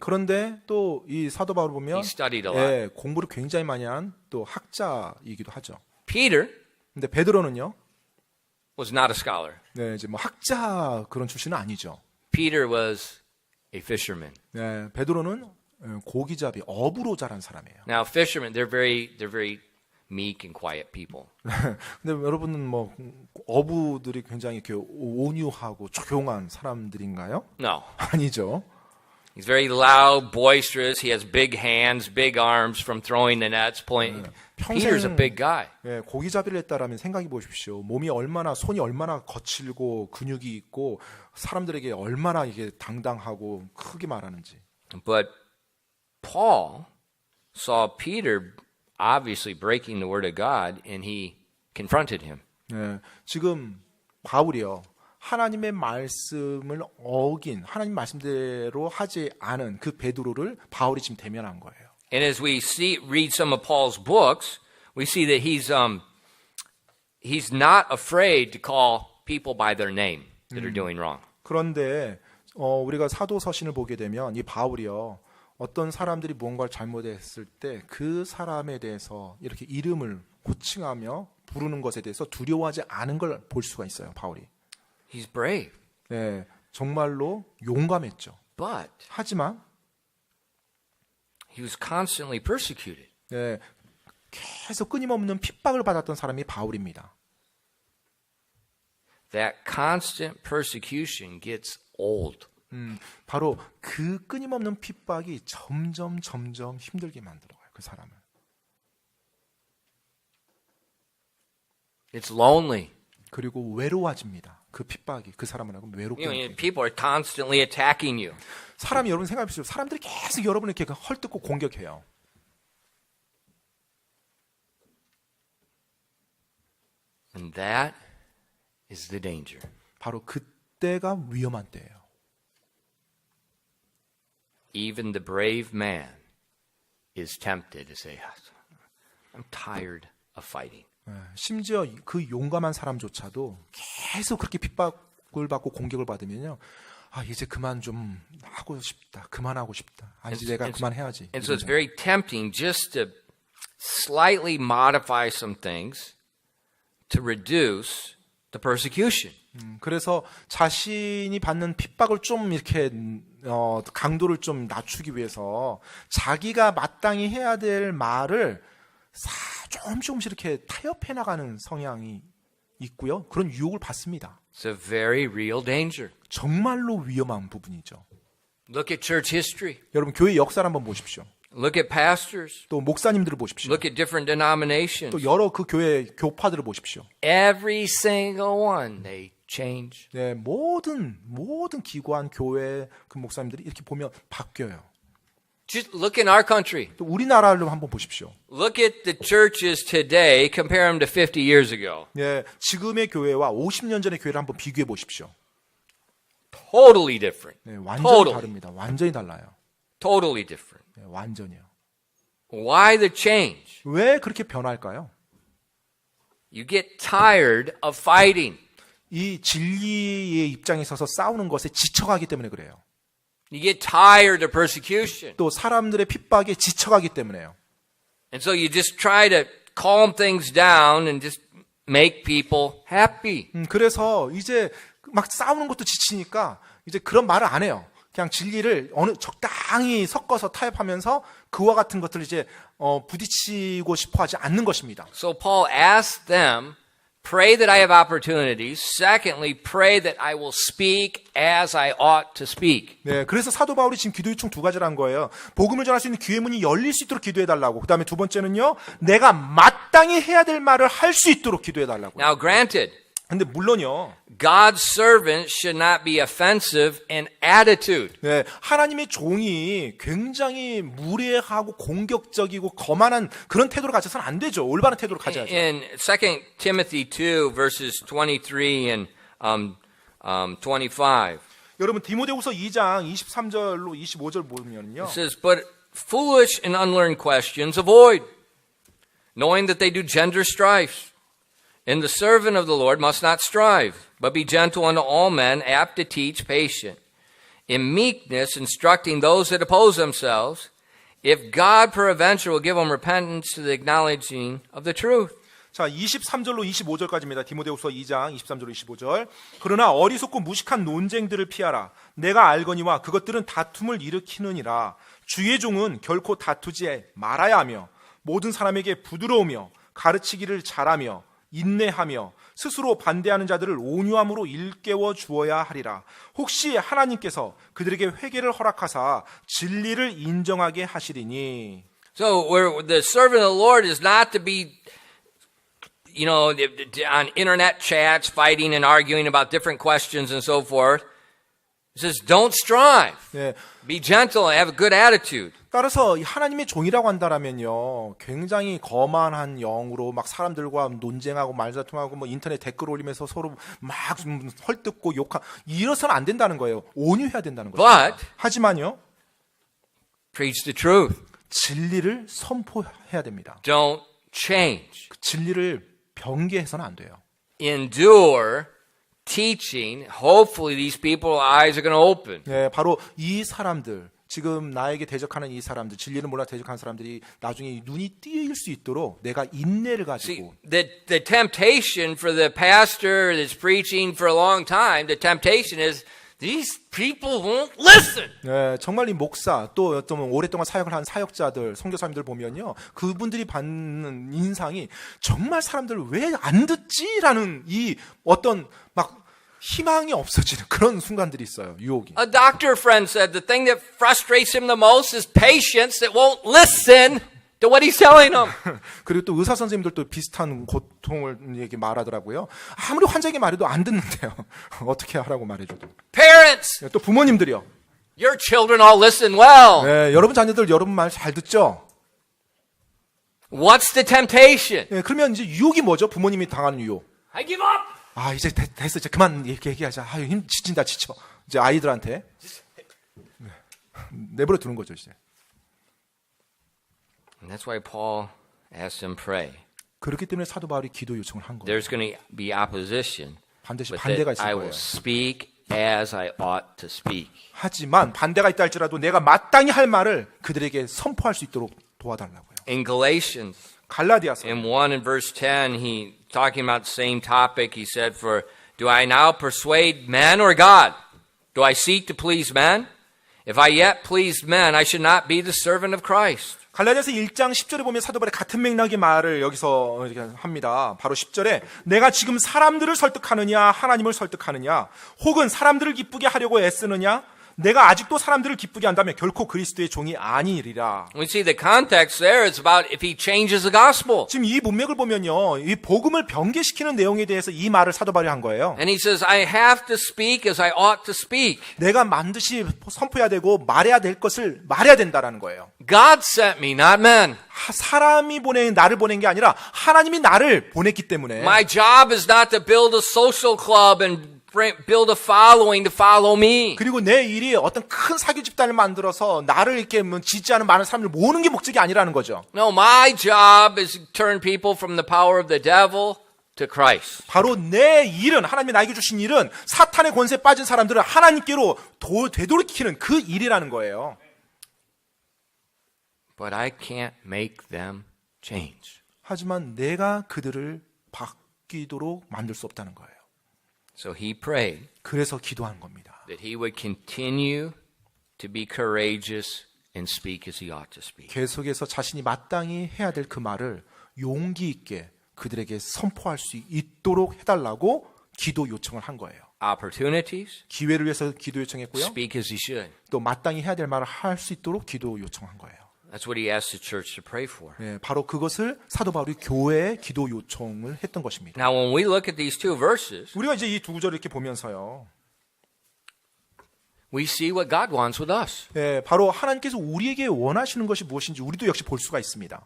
그런데 또 이 사도 바울 보면 He studied a lot. 공부를 굉장히 많이 한 또 학자이기도 하죠. Peter 근데 베드로는요, was not a scholar. 이제 뭐 학자 그런 출신은 아니죠. Peter was a fisherman. 베드로는 고기잡이 어부로 자란 사람이에요. Now fishermen, they're very meek and quiet people. 근데 여러분은 뭐 어부들이 굉장히 이렇게 온유하고 조용한 사람들인가요? No. 아니죠. He's very loud, boisterous. He has big hands, big arms from throwing the nets. Peter's a big guy. 고기잡이를 했다라면 생각해 보십시오. 손이 얼마나 거칠고 근육이 있고 사람들에게 얼마나 이게 당당하고 크게 말하는지. But Paul saw Peter obviously breaking the word of God, and he confronted him. 지금 바울이요. 하나님의 말씀을 어긴 하나님 말씀대로 하지 않은 그 베드로를 바울이 지금 대면한 거예요. And as we read some of Paul's books, we see that he's not afraid to call people by their name that are doing wrong. 그런데 우리가 사도 서신을 보게 되면 이 바울이요. 어떤 사람들이 무언가를 잘못했을 때 그 사람에 대해서 이렇게 이름을 호칭하며 부르는 것에 대해서 두려워하지 않은 걸 볼 수가 있어요. 바울이. He's brave. 정말로 용감했죠. But 하지만 he was constantly persecuted. 계속 끊임없는 핍박을 받았던 사람이 바울입니다. That constant persecution gets old. 바로 그 끊임없는 핍박이 점점 힘들게 만들어요. 그 사람을. It's lonely. 그리고 외로워집니다. 그 핍박이 그 사람을 하고 외롭게. People are constantly attacking you. 사람이 여러분 생각해 보십시오. 사람들이 계속 여러분을 이렇게 헐뜯고 공격해요. And that is the danger. 바로 그때가 위험한 때예요. Even the brave man is tempted to say, I'm tired of fighting. 심지어 그 용감한 사람조차도 계속 그렇게 핍박을 받고 공격을 받으면요. 이제 그만 좀 하고 싶다. 그만하고 싶다. 이제 내가 그만해야지. And so it's very tempting just to slightly modify some things to reduce the persecution. 그래서 자신이 받는 핍박을 좀 이렇게 강도를 좀 낮추기 위해서 자기가 마땅히 해야 될 말을 조금씩 이렇게 타협해 나가는 성향이 있고요. 그런 유혹을 받습니다. It's a very real danger. 정말로 위험한 부분이죠. Look at church history. 여러분 교회 역사를 한번 보십시오. Look at pastors. 또 목사님들을 보십시오. Look at different denominations. 또 여러 그 교회 교파들을 보십시오. Every single one, they change. 네, 모든 기관, 교회 그 목사님들이 이렇게 보면 바뀌어요. Just look in our country. 또 우리나라를 한번 보십시오. Look at the churches today, compare them to 50 years ago. 네, 지금의 교회와 50년 전의 교회를 한번 비교해 보십시오. Totally different. 네, 완전히 Totally. 다릅니다. 완전히 달라요. Totally different. 네, 완전히요. Why the change? 왜 그렇게 변할까요? You get tired of fighting. 이 진리의 입장에 서서 싸우는 것에 지쳐가기 때문에 그래요. You get tired of persecution. 또 사람들의 핍박에 지쳐가기 때문에요. And so you just try to calm things down and just make people happy. 그래서 이제 막 싸우는 것도 지치니까 이제 그런 말을 안 해요. 그냥 진리를 어느 적당히 섞어서 타협하면서 그와 같은 것들을 이제 부딪히고 싶어하지 않는 것입니다. So Paul asked them, pray that I have opportunities. Secondly, pray that I will speak as I ought to speak. 네, 그래서 사도 바울이 지금 기도 요청 두 가지를 한 거예요. 복음을 전할 수 있는 기회 문이 열릴 수 있도록 기도해 달라고. 그다음에 두 번째는요, 내가 마땅히 해야 될 말을 할 수 있도록 기도해 달라고. Now granted, 근데 물론요. God's servants should not be offensive in attitude. 네, 하나님의 종이 굉장히 무례하고 공격적이고 거만한 그런 태도를 가져서는 안 되죠. 올바른 태도를 가져야죠. In 2 Timothy 2 verses 23 and 25. 여러분 디모데후서 2장 23절로 25절 보면요. It says, but foolish and unlearned questions avoid, knowing that they do gender strife. And the servant of the Lord must not strive, but be gentle unto all men, apt to teach, patient, in meekness instructing those that oppose themselves, if God peradventure will give them repentance to the acknowledging of the truth. 자, 23절로 25절까지입니다. 디모데후서 2장 23절로 25절. 그러나 어리석고 무식한 논쟁들을 피하라. 내가 알거니와 그것들은 다툼을 일으키느니라. 주의 종은 결코 다투지 말아야 하며 모든 사람에게 부드러우며 가르치기를 잘하며 인내하며 스스로 반대하는 자들을 온유함으로 일깨워 주어야 하리라. 혹시 하나님께서 그들에게 회개를 허락하사 진리를 인정하게 하시리니. So where the servant of the Lord is not to be, on internet chats, fighting and arguing about different questions and so forth. It says, don't strive. 네. Be gentle and have a good attitude. 따라서 하나님의 종이라고 한다라면요, 굉장히 거만한 영으로 막 사람들과 논쟁하고 말다툼하고 뭐 인터넷 댓글 올리면서 서로 막 헐뜯고 욕하고 이래서는 안 된다는 거예요. 온유해야 된다는 거죠. But 하지만요, preach the truth. 진리를 선포해야 됩니다. Don't change. 그 진리를 변개해서는 안 돼요. Endure teaching. Hopefully these people's eyes are going to open. 네, 바로 이 사람들, 지금 나에게 대적하는 이 사람들, 진리를 몰라 대적하는 사람들이 나중에 눈이 띄일 수 있도록 내가 인내를 See, 가지고. the temptation for the pastor that's preaching for a long time, the temptation is these people won't listen. 네, 정말 이 목사 또 어떤 오랫동안 사역을 한 사역자들, 선교사님들 보면요, 그분들이 받는 인상이 정말 사람들 왜 안 듣지라는 이 어떤 막 희망이 없어지는 그런 순간들이 있어요. 유혹이. A doctor friend said the thing that frustrates him the most is patients that won't listen to what he's telling them. 그리고 또 의사 선생님들도 비슷한 고통을 얘기 말하더라고요. 아무리 환자에게 말해도 안 듣는데요. 어떻게 하라고 말해줘도. Parents, 또 부모님들이요. your children all listen well. 네, 여러분 자녀들 여러분 말 잘 듣죠. What's the temptation? 네, 그러면 이제 유혹이 뭐죠? 부모님이 당하는 유혹. I give up. 아, 이제 됐어. 이제 그만 이렇게 얘기하자. 아유, 힘 지친다, 지쳐. 이제 아이들한테 내버려 두는 거죠, 이제. And that's why Paul asked them pray. 그렇기 때문에 사도 바울이 기도 요청을 한 거예요. There's going to be opposition, 반드시 but 반대가 that 있을 I 거예요. will speak as I ought to speak. 하지만 반대가 있다 할지라도 내가 마땅히 할 말을 그들에게 선포할 수 있도록 도와달라고요. In Galatians, 갈라디아서 in 1 and verse 10, he talking about the same topic. He said, "For do I now persuade men or God? Do I seek to please men? If I yet pleased men, I should not be the servant of Christ." 갈라디아서 1장 10절에 보면 사도 바울이 같은 맥락의 말을 여기서 이렇게 합니다. 바로 10절에 내가 지금 사람들을 설득하느냐 하나님을 설득하느냐 혹은 사람들을 기쁘게 하려고 애쓰느냐 내가 아직도 사람들을 기쁘게 한다면 결코 그리스도의 종이 아니리라. We see the context there is about if he changes the gospel. 지금 이 문맥을 보면요, 이 복음을 변개시키는 내용에 대해서 이 말을 사도 바울이 한 거예요. And he says, I have to speak as I ought to speak. 내가 반드시 선포해야 되고 말해야 될 것을 말해야 된다라는 거예요. God sent me, not men. 사람이 나를 보낸 게 아니라 하나님이 나를 보냈기 때문에 My job is not to build a social club and build a following to follow me. 그리고 내 일이 어떤 큰 사교 집단을 만들어서 나를 이렇게 지지하는 많은 사람을 모으는 게 목적이 아니라는 거죠. No, my job is to turn people from the power of the devil to Christ. 바로 내 일은, 하나님이 나에게 주신 일은 사탄의 권세에 빠진 사람들을 하나님께로 되돌이키는 그 일이라는 거예요. But I can't make them change. 하지만 내가 그들을 바뀌도록 만들 수 없다는 거예요. So he prayed 그래서 기도한 겁니다. that he would continue to be courageous and speak as he ought to speak. 계속해서 자신이 마땅히 해야 될 그 말을 용기 있게 그들에게 선포할 수 있도록 해달라고 기도 요청을 한 거예요. Opportunities, 기회를 위해서 기도 요청했고요. speak as he should. 또 마땅히 해야 될 말을 할 수 있도록 기도 요청한 거예요. That's what he asked the church to pray for. 네, 바로 그것을 사도 바울이 교회에 기도 요청을 했던 것입니다. Now, when we look at these two verses, 우리가 이제 이 두 구절을 이렇게 보면서요. we see what God wants with us. 네, 바로 하나님께서 우리에게 원하시는 것이 무엇인지 우리도 역시 볼 수가 있습니다.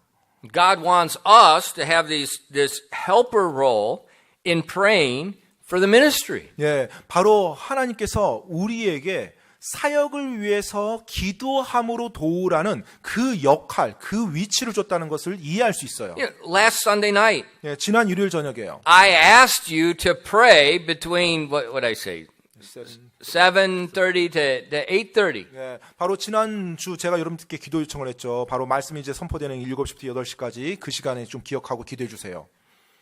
God wants us to have this helper role in praying for the ministry. 예, 바로 하나님께서 우리에게 사역을 위해서 기도함으로 도우라는 그 역할, 그 위치를 줬다는 것을 이해할 수 있어요. Last Sunday night, 예, 지난 일요일 저녁에요. I asked you to pray between, what I say, 7:30 to 8:30. 예, 바로 지난주 제가 여러분들께 기도 요청을 했죠. 바로 말씀이 이제 선포되는 7시부터 8시까지 그 시간에 좀 기억하고 기도해 주세요.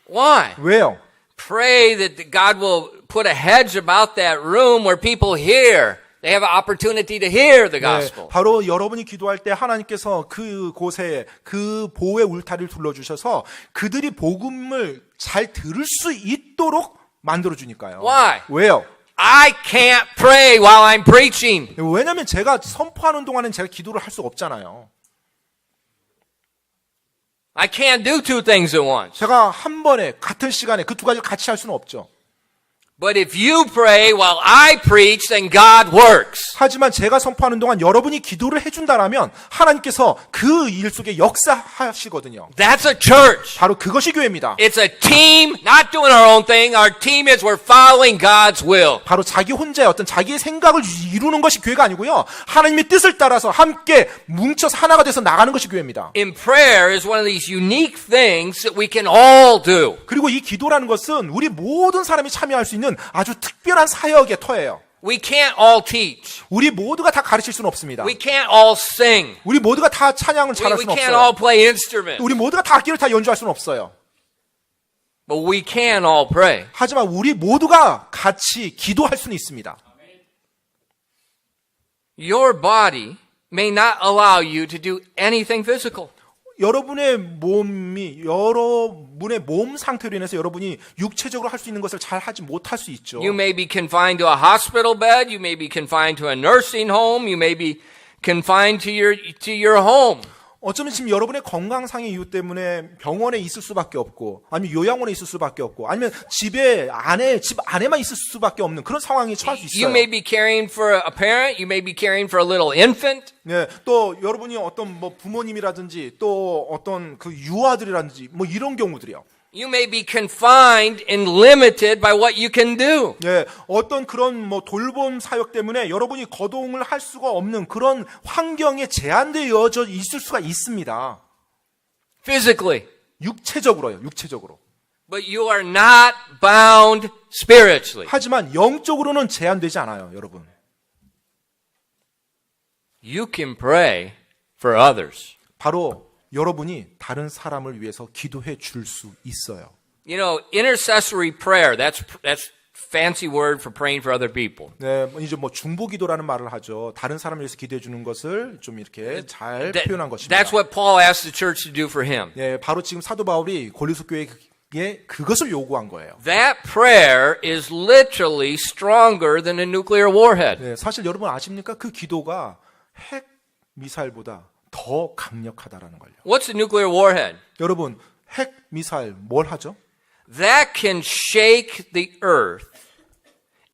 Why? 왜요? Pray that God will put a hedge about that room where people hear. They have an opportunity to hear the gospel. 바로 여러분이 기도할 때 하나님께서 그곳에 그 보호의 울타리를 둘러주셔서 그들이 복음을 잘 들을 수 있도록 만들어주니까요. Why? 왜요? I can't pray while I'm preaching. 왜냐하면 제가 선포하는 동안은 제가 기도를 할 수가 없잖아요. I can't do two things at once. 제가 한 번에 같은 시간에 그 두 가지를 같이 할 수는 없죠. But if you pray while I preach, then God works. 하지만 제가 선포하는 동안 여러분이 기도를 해준다라면 하나님께서 그 일 속에 역사하시거든요. That's a church. 바로 그것이 교회입니다. It's a team, not doing our own thing. Our team is we're following God's will. 바로 자기 혼자의 어떤 자기의 생각을 이루는 것이 교회가 아니고요. 하나님의 뜻을 따라서 함께 뭉쳐서 하나가 돼서 나가는 것이 교회입니다. In prayer is one of these unique things that we can all do. 그리고 이 기도라는 것은 우리 모든 사람이 참여할 수 있는 아주 특별한 사역의 터예요. We can't all teach. 우리 모두가 다 가르칠 수는 없습니다. We can't all sing. 우리 모두가 다 찬양을 We 잘할 수는 can't 없어요. all play instruments. 우리 모두가 다 악기를 다 연주할 수는 없어요. But we can all pray. 하지만 우리 모두가 같이 기도할 수는 있습니다. Your body may not allow you to do anything physical. 여러분의 몸 상태로 인해서 여러분이 육체적으로 할 수 있는 것을 잘 하지 못할 수 있죠. You may be confined to a hospital bed. You may be confined to a nursing home. You may be confined to your home. 어쩌면 지금 여러분의 건강상의 이유 때문에 병원에 있을 수밖에 없고, 아니면 요양원에 있을 수밖에 없고, 아니면 집 안에만 있을 수밖에 없는 그런 상황에 처할 수 You 있어요. may be caring for a parent. You may be caring for a little infant. 네, 또 여러분이 어떤 부모님이라든지 또 어떤 그 유아들이라든지 이런 경우들이요. You may be confined and limited by what you can do. 예, 어떤 그런 돌봄 사역 때문에 여러분이 거동을 할 수가 없는 그런 환경에 제한되어져 있을 수가 있습니다. Physically. 육체적으로요, 육체적으로. But you are not bound spiritually. 하지만 영적으로는 제한되지 않아요, 여러분. You can pray for others. 바로 여러분이 다른 사람을 위해서 기도해 줄 수 있어요. You know, intercessory prayer, that's fancy word for praying for other people. 네, 이제 중보기도라는 말을 하죠. 다른 사람을 위해서 기도해 주는 것을 좀 이렇게 잘 표현한 것입니다. That's what Paul asked the church to do for him. 네, 바로 지금 사도 바울이 고린도 교회에 그것을 요구한 거예요. That prayer is literally stronger than a nuclear warhead. 네, 사실 여러분 아십니까? 그 기도가 핵 미사일보다 더 강력하다라는 걸요. What's a nuclear warhead? 여러분, 핵 미사일 뭘 하죠? That can shake the earth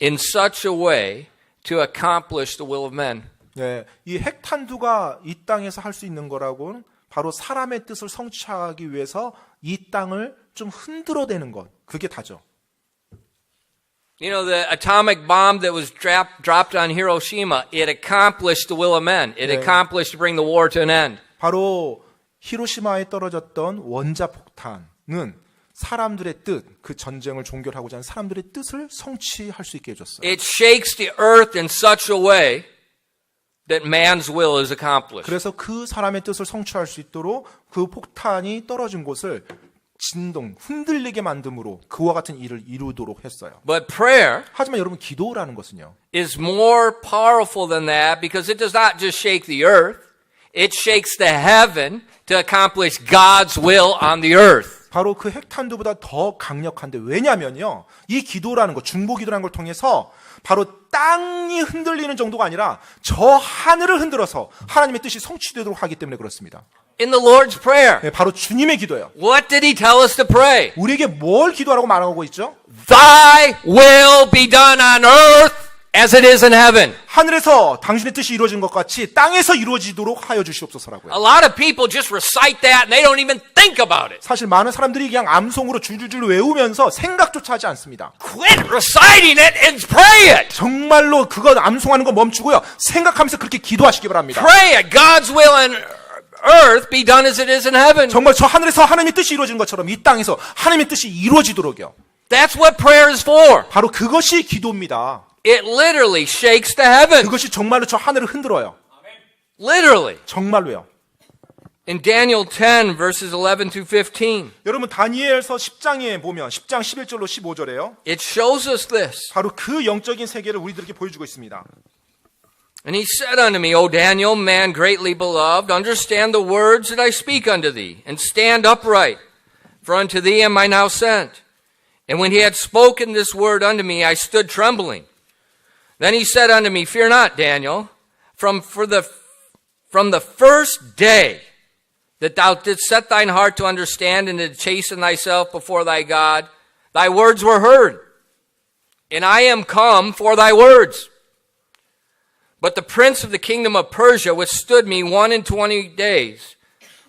in such a way to accomplish the will of men. 네, 이 핵탄두가 이 땅에서 할 수 있는 거라고는 바로 사람의 뜻을 성취하기 위해서 이 땅을 좀 흔들어대는 것. 그게 다죠. You know, the atomic bomb that was dropped on Hiroshima, it accomplished the will of men. It accomplished to bring the war to an end. 바로 히로시마에 떨어졌던 원자폭탄은 사람들의 뜻, 그 전쟁을 종결하고자 하는 사람들의 뜻을 성취할 수 있게 해줬어요. It shakes the earth in such a way that man's will is accomplished. 그래서 그 사람의 뜻을 성취할 수 있도록 그 폭탄이 떨어진 곳을 흔들리게 만듦으로 그와 같은 일을 이루도록 했어요. But prayer 하지만 여러분 기도라는 것은요. is more powerful than that because it does not just shake the earth, it shakes the heaven to accomplish God's will on the earth. 바로 그 핵탄두보다 더 강력한데 왜냐면요. 이 기도라는 것, 중보기도라는 걸 통해서 바로 땅이 흔들리는 정도가 아니라 저 하늘을 흔들어서 하나님의 뜻이 성취되도록 하기 때문에 그렇습니다. In the Lord's Prayer, 네, 바로 주님의 기도예요. what did he tell us to pray? 우리에게 뭘 기도하라고 말하고 있죠? Thy will be done on earth as it is in heaven. 하늘에서 당신의 뜻이 이루어진 것 같이 땅에서 이루어지도록 하여 주시옵소서라고요. A lot of people just recite that and they don't even think about it. 사실 많은 사람들이 그냥 암송으로 줄줄줄 외우면서 생각조차 하지 않습니다. Quit reciting it and pray it. 정말로 그거 암송하는 거 멈추고요. 생각하면서 그렇게 기도하시기 바랍니다. Pray it. God's will on earth be done as it is in heaven. 정말 저 하늘에서 하나님의 뜻이 이루어지는 것처럼 이 땅에서 하나님의 뜻이 이루어지도록요. That's what prayer is for. 바로 그것이 기도입니다. It literally shakes the heaven. 그것이 정말로 저 하늘을 흔들어요. Literally. 정말로요. In Daniel 10 verses 11 to 15, 여러분 다니엘서 10장에 보면 10장 11절로 15절에요. it shows us this. 바로 그 영적인 세계를 우리들에게 보여주고 있습니다. And he said unto me, O Daniel, man greatly beloved, understand the words that I speak unto thee, and stand upright, for unto thee am I now sent. And when he had spoken this word unto me, I stood trembling. Then he said unto me, Fear not, Daniel, from the first day that thou didst set thine heart to understand and to chasten thyself before thy God, thy words were heard, and I am come for thy words. But the prince of the kingdom of Persia withstood me 21 days.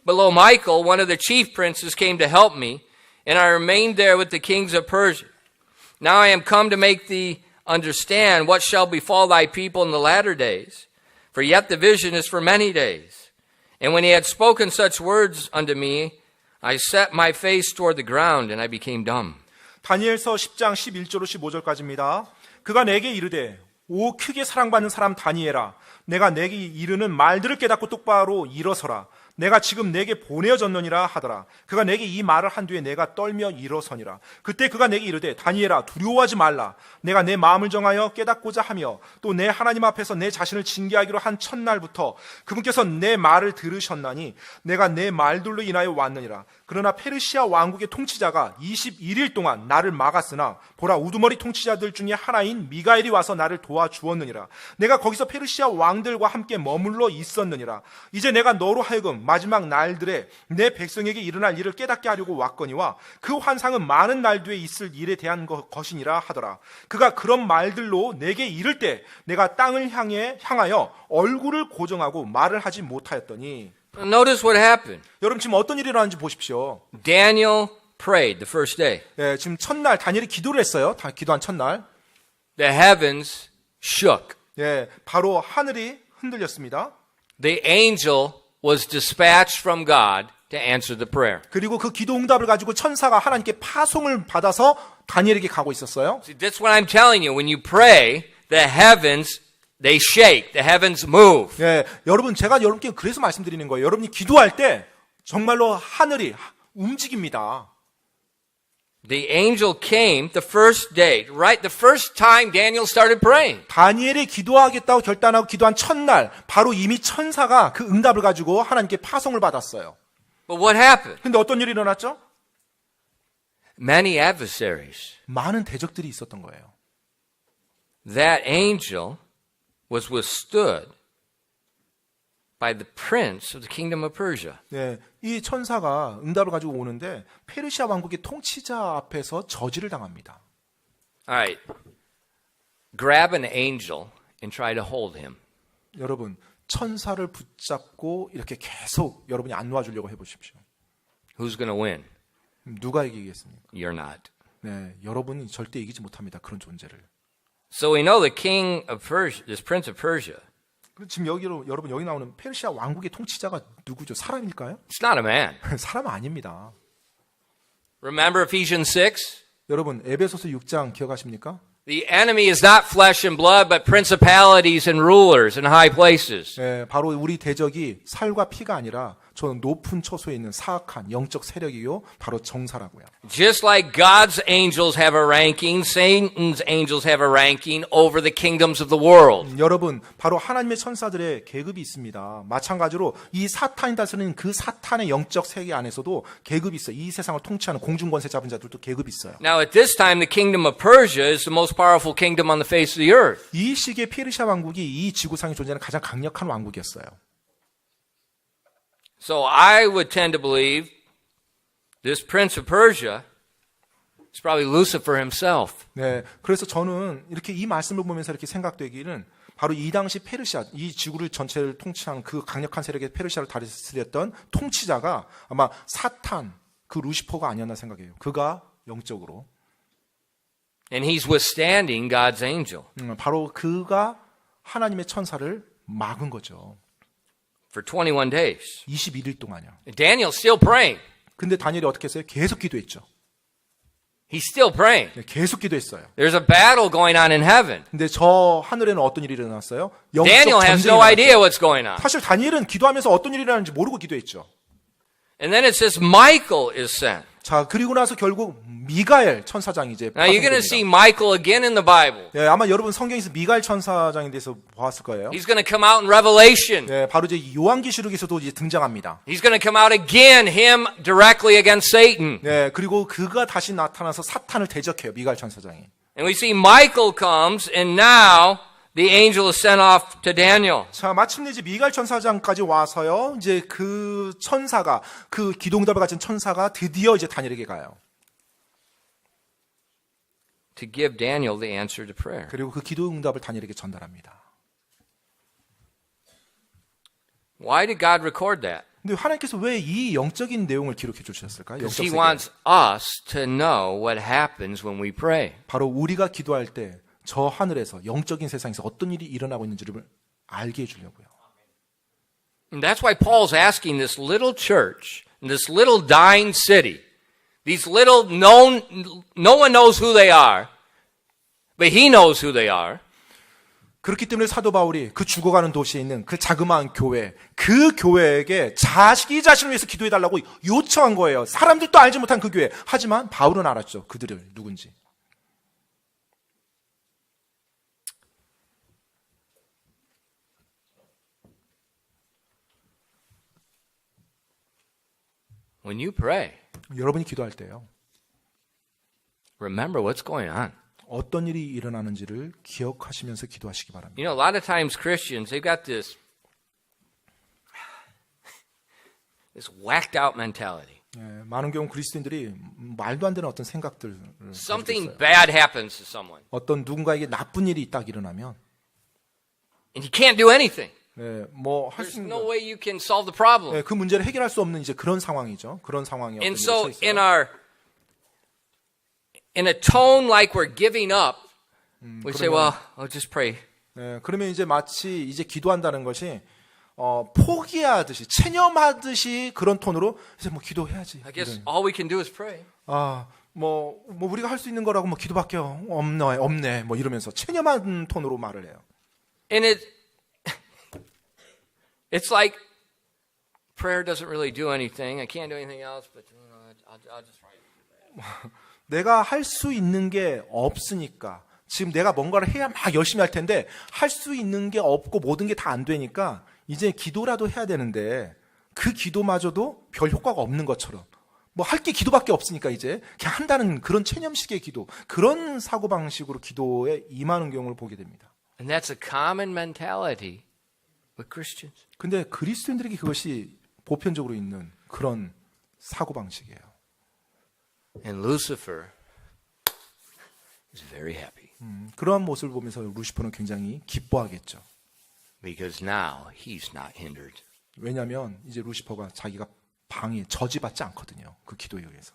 But lo, Michael, one of the chief princes, came to help me, and I remained there with the kings of Persia. Now I am come to make thee understand what shall befall thy people in the latter days. For yet the vision is for many days. And when he had spoken such words unto me, I set my face toward the ground, and I became dumb. 다니엘서 10장 11절로 15절까지입니다. 그가 내게 이르되 오 크게 사랑받는 사람 다니엘아 내가 내게 이르는 말들을 깨닫고 똑바로 일어서라. 내가 지금 내게 보내어졌느니라 하더라. 그가 내게 이 말을 한 뒤에 내가 떨며 일어서니라. 그때 그가 내게 이르되 다니엘아 두려워하지 말라. 내가 내 마음을 정하여 깨닫고자 하며 또 내 하나님 앞에서 내 자신을 징계하기로 한 첫날부터 그분께서 내 말을 들으셨나니 내가 내 말들로 인하여 왔느니라. 그러나 페르시아 왕국의 통치자가 21일 동안 나를 막았으나 보라 우두머리 통치자들 중에 하나인 미가엘이 와서 나를 도와주었느니라. 내가 거기서 페르시아 왕들과 함께 머물러 있었느니라. 이제 내가 너로 하여금 마지막 날들에 내 백성에게 일어날 일을 깨닫게 하려고 왔거니와 그 환상은 많은 날 뒤에 있을 일에 대한 것이니라 하더라. 그가 그런 말들로 내게 이를 때 내가 땅을 향하여 얼굴을 고정하고 말을 하지 못하였더니 Notice what happened. 여러분 지금 어떤 일이 일어나는지 보십시오. Daniel prayed the first day. 네, 지금 첫날 다니엘이 기도를 했어요. 기도한 첫날. The heavens shook. 네, 바로 하늘이 흔들렸습니다. The angel was dispatched from God to answer the prayer. 그리고 그 기도 응답을 가지고 천사가 하나님께 파송을 받아서 다니엘에게 가고 있었어요. See, that's what I'm telling you. When you pray, the heavens, they shake. The heavens move. 네, 여러분 제가 여러분께 그래서 말씀드리는 거예요. 여러분이 기도할 때 정말로 하늘이 움직입니다. The angel came the first day, right? The first time Daniel started praying. 다니엘이 기도하겠다고 결단하고 기도한 첫날 바로 이미 천사가 그 응답을 가지고 하나님께 파송을 받았어요. But what happened? 근데 어떤 일이 일어났죠? many adversaries. 많은 대적들이 있었던 거예요. That angel was withstood by the prince of the kingdom of Persia. 네, 이 천사가 응답을 가지고 오는데 페르시아 왕국의 통치자 앞에서 저지를 당합니다. All right. Grab an angel and try to hold him. 여러분, 천사를 붙잡고 이렇게 계속 여러분이 안 놓아주려고 해보십시오. Who's going to win? 누가 이기겠습니까? You're not. 네, 여러분이 절대 이기지 못합니다. 그런 존재를. So we know the king of Persia, this prince of Persia, 지금 여러분 여기 나오는 페르시아 왕국의 통치자가 누구죠? 사람일까요? it's not a man. 사람 아닙니다. Remember Ephesians 6? 여러분 에베소서 6장 기억하십니까? The enemy is not flesh and blood, but principalities and rulers in high places. 네, 바로 우리 대적이 살과 피가 아니라 저 높은 처소에 있는 사악한 영적 세력이요, 바로 정사라고요. Just like God's angels have a ranking, Satan's angels have a ranking over the kingdoms of the world. 여러분, 바로 하나님의 천사들의 계급이 있습니다. 마찬가지로 이 사탄이 다스리는 그 사탄의 영적 세계 안에서도 계급이 있어요. 이 세상을 통치하는 공중권세 잡은 자들도 계급이 있어요. Now at this time the kingdom of Persia is the most powerful kingdom on the face of the earth. 이 시기에 페르시아 왕국이 이 지구상에 존재하는 가장 강력한 왕국이었어요. So I would tend to believe this prince of Persia is probably Lucifer himself. 네, 그래서 저는 이렇게 이 말씀을 보면서 이렇게 생각되기는 바로 이 당시 페르시아, 이 지구를 전체를 통치한 그 강력한 세력의 페르시아를 다스렸던 통치자가 아마 사탄, 그 루시퍼가 아니었나 생각해요. 그가 영적으로. And he's withstanding God's angel 바로 그가 하나님의 천사를 막은 거죠. for 21 days. 21일 동안요. Daniel's still praying. 근데 다니엘이 어떻게 했어요? 계속 기도했죠. He's still praying. 네, 계속 기도했어요. There's a battle going on in heaven. 근데 저 하늘에는 어떤 일이 일어났어요? 영적 Daniel has 전쟁이 no idea 일어났어요. what's going on. 사실 다니엘은 기도하면서 어떤 일이 일어나는지 모르고 기도했죠. And then it says Michael is sent. 자, 그리고 나서 결국 미가엘 천사장이 이제 Now you're going to see 파송됩니다. Michael again in the Bible. 예, 아마 여러분 성경에서 미가엘 천사장에 대해서 보았을 거예요. He's going to come out in Revelation. 네, 바로 이제 요한계시록에서도 이제 등장합니다. He's going to come out again, him directly against Satan. 네, 그리고 그가 다시 나타나서 사탄을 대적해요. 미가엘 천사장이. And we see Michael comes, and now the angel is sent off to Daniel. 자, 마침내 이제 미가엘 천사장까지 와서요. 이제 그 천사가, 그 기도응답을 가진 천사가 드디어 이제 다니엘에게 가요. To give Daniel the answer to prayer. 그리고 그 기도응답을 다니엘에게 전달합니다. Why did God record that? 근데 하나님께서 왜 이 영적인 내용을 기록해 주셨을까요? Because 영적 He 세계. wants us to know what happens when we pray. 바로 우리가 기도할 때 저 하늘에서 영적인 세상에서 어떤 일이 일어나고 있는지를 알게 해주려고요. And that's why Paul's asking this little church, this little dying city, these little known, no one knows who they are, but he knows who they are. 그렇기 때문에 사도 바울이 그 죽어가는 도시에 있는 그 자그마한 교회, 그 교회에게 자식이 자신을 위해서 기도해달라고 요청한 거예요. 사람들도 알지 못한 그 교회. 하지만 바울은 알았죠. 그들을 누군지. When you pray, 여러분이 기도할 때요. remember what's going on. 어떤 일이 일어나는지를 기억하시면서 기도하시기 바랍니다. You know, a lot of times Christians, they've got this whacked out mentality. 예, 많은 경우 그리스도인들이 말도 안 되는 어떤 생각들을 가지고 Something 있어요. bad happens to someone, 어떤 누군가에게 나쁜 일이 딱 일어나면 and you can't do anything. 예, 뭐 할 There's 수 있는 no way you can solve the problem. 예, 그 문제를 해결할 수 없는 이제 그런 상황이죠. 그런 상황이 어떤 And 일이 so 서 있어요. in a tone like we're giving up, we say, well, I'll just pray. 예, 그러면 이제 마치 이제 기도한다는 것이 포기하듯이 체념하듯이 그런 톤으로 이제 뭐 기도해야지. I guess 이런. all we can do is pray. 뭐 우리가 할 수 있는 거라고 뭐 기도밖에 없네 뭐 이러면서 체념한 톤으로 말을 해요. And it's like prayer doesn't really do anything. I can't do anything else, but you know, I'll just pray. 내가 할 수 있는 게 없으니까 지금 내가 뭔가를 해야 막 열심히 할 텐데 할 수 있는 게 없고 모든 게 다 안 되니까 이제 기도라도 해야 되는데 그 기도마저도 별 효과가 없는 것처럼 뭐 할 게 기도밖에 없으니까 이제 그냥 한다는 그런 체념식의 기도, 그런 사고방식으로 기도에 임하는 경우를 보게 됩니다. And that's a common mentality with Christians. 근데 그리스도인들에게 그것이 보편적으로 있는 그런 사고방식이에요. And Lucifer is very happy 그러한 모습을 보면서 루시퍼는 굉장히 기뻐하겠죠. because now he's not hindered. 왜냐하면 이제 루시퍼가 자기가 저지받지 않거든요. 그 기도에 의해서.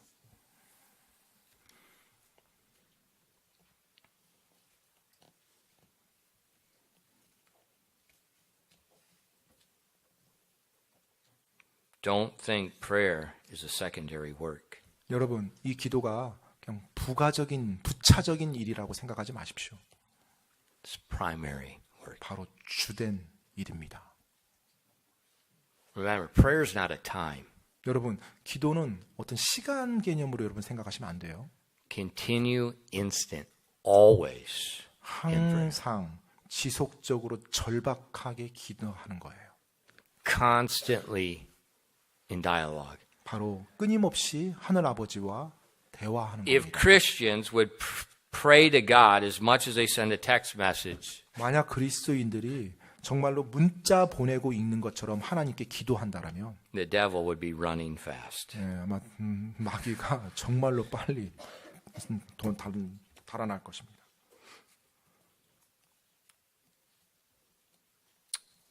Don't think prayer is a secondary work. 여러분, 이 기도가 그냥 부차적인 일이라고 생각하지 마십시오. It's primary work. 바로 주된 일입니다. Remember, prayer is not a time. 여러분, 기도는 어떤 시간 개념으로 여러분 생각하시면 안 돼요. Continue instant, always. 항상 지속적으로 절박하게 기도하는 거예요. Constantly in dialogue. 바로 끊임없이 하늘 아버지와 대화하는 If 겁니다. Christians would pray to God as much as they send a text message, 만약 그리스도인들이 정말로 문자 보내고 읽는 것처럼 하나님께 기도한다라면 the devil would be running fast. 아마 마귀가 정말로 빨리 달아날 것입니다.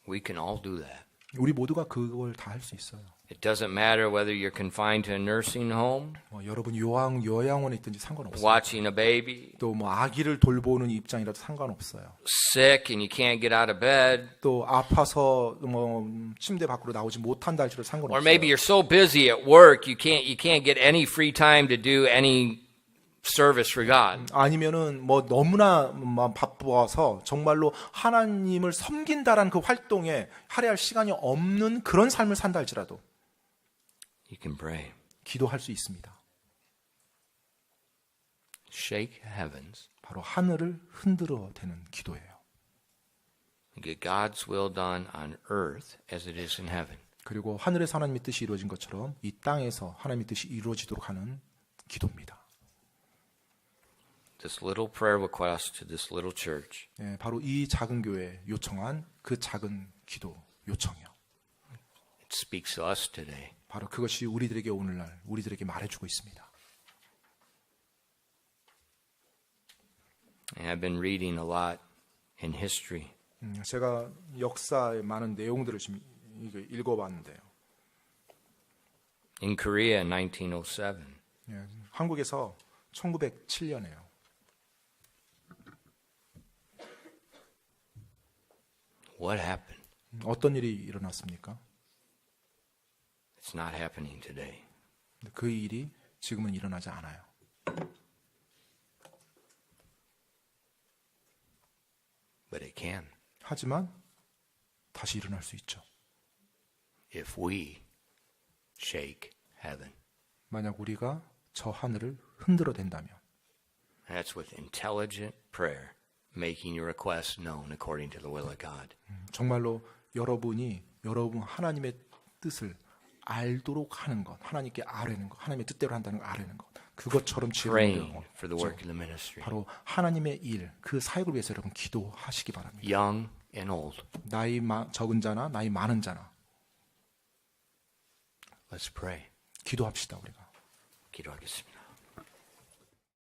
We can all do that. 우리 모두가 그걸 다 할 수 있어요. It doesn't matter whether you're confined to a nursing home, 여러분 요양원에 있든지 상관없어요. watching a baby, 또 뭐 아기를 돌보는 입장이라도 상관없어요. sick and you can't get out of bed, 또 아파서 뭐 침대 밖으로 나오지 못한다 할지라도 or 상관없어요. maybe you're so busy at work you can't get any free time to do any service for God. 아니면은 뭐 너무나 바빠서 정말로 하나님을 섬긴다라는 그 활동에 할애할 시간이 없는 그런 삶을 산다 할지라도 You can pray. 기도할 수 있습니다. Shake heavens. 바로 하늘을 흔들어 대는 기도예요. Get God's will done on earth as it is in heaven. 그리고 하늘에서 하나님의 뜻이 이루어진 것처럼 이 땅에서 하나님의 뜻이 이루어지도록 하는 기도입니다. This little prayer request to this little church. 바로 이 작은 교회에 요청한 그 작은 기도 요청이요. It speaks to us today. 바로 그것이 우리들에게 오늘날 우리들에게 말해주고 있습니다. And I've been reading a lot in history. 제가 역사의 많은 내용들을 지금 읽어봤는데요. In Korea in 1907, 한국에서 1907년에요. what happened? 어떤 일이 일어났습니까? It's not happening today. 그 일이 지금은 일어나지 않아요. But it can. 하지만 다시 일어날 수 있죠. If we shake heaven. 만약 우리가 저 하늘을 흔들어 댄다면 That's with intelligent prayer, making your requests known according to the will of God. 정말로 여러분 하나님의 뜻을 알도록 하는 것, 하나님께 아뢰는 것, 하나님의 뜻대로 한다는 걸 아뢰는 것, 그것처럼 Praying 지혜로운 for the work of the ministry. 바로 하나님의 일, 그 사역을 위해서 여러분 기도하시기 바랍니다. Young and old. 나이 적은 자나 나이 많은 자나 Let's pray. 기도합시다 우리가. 기도하겠습니다.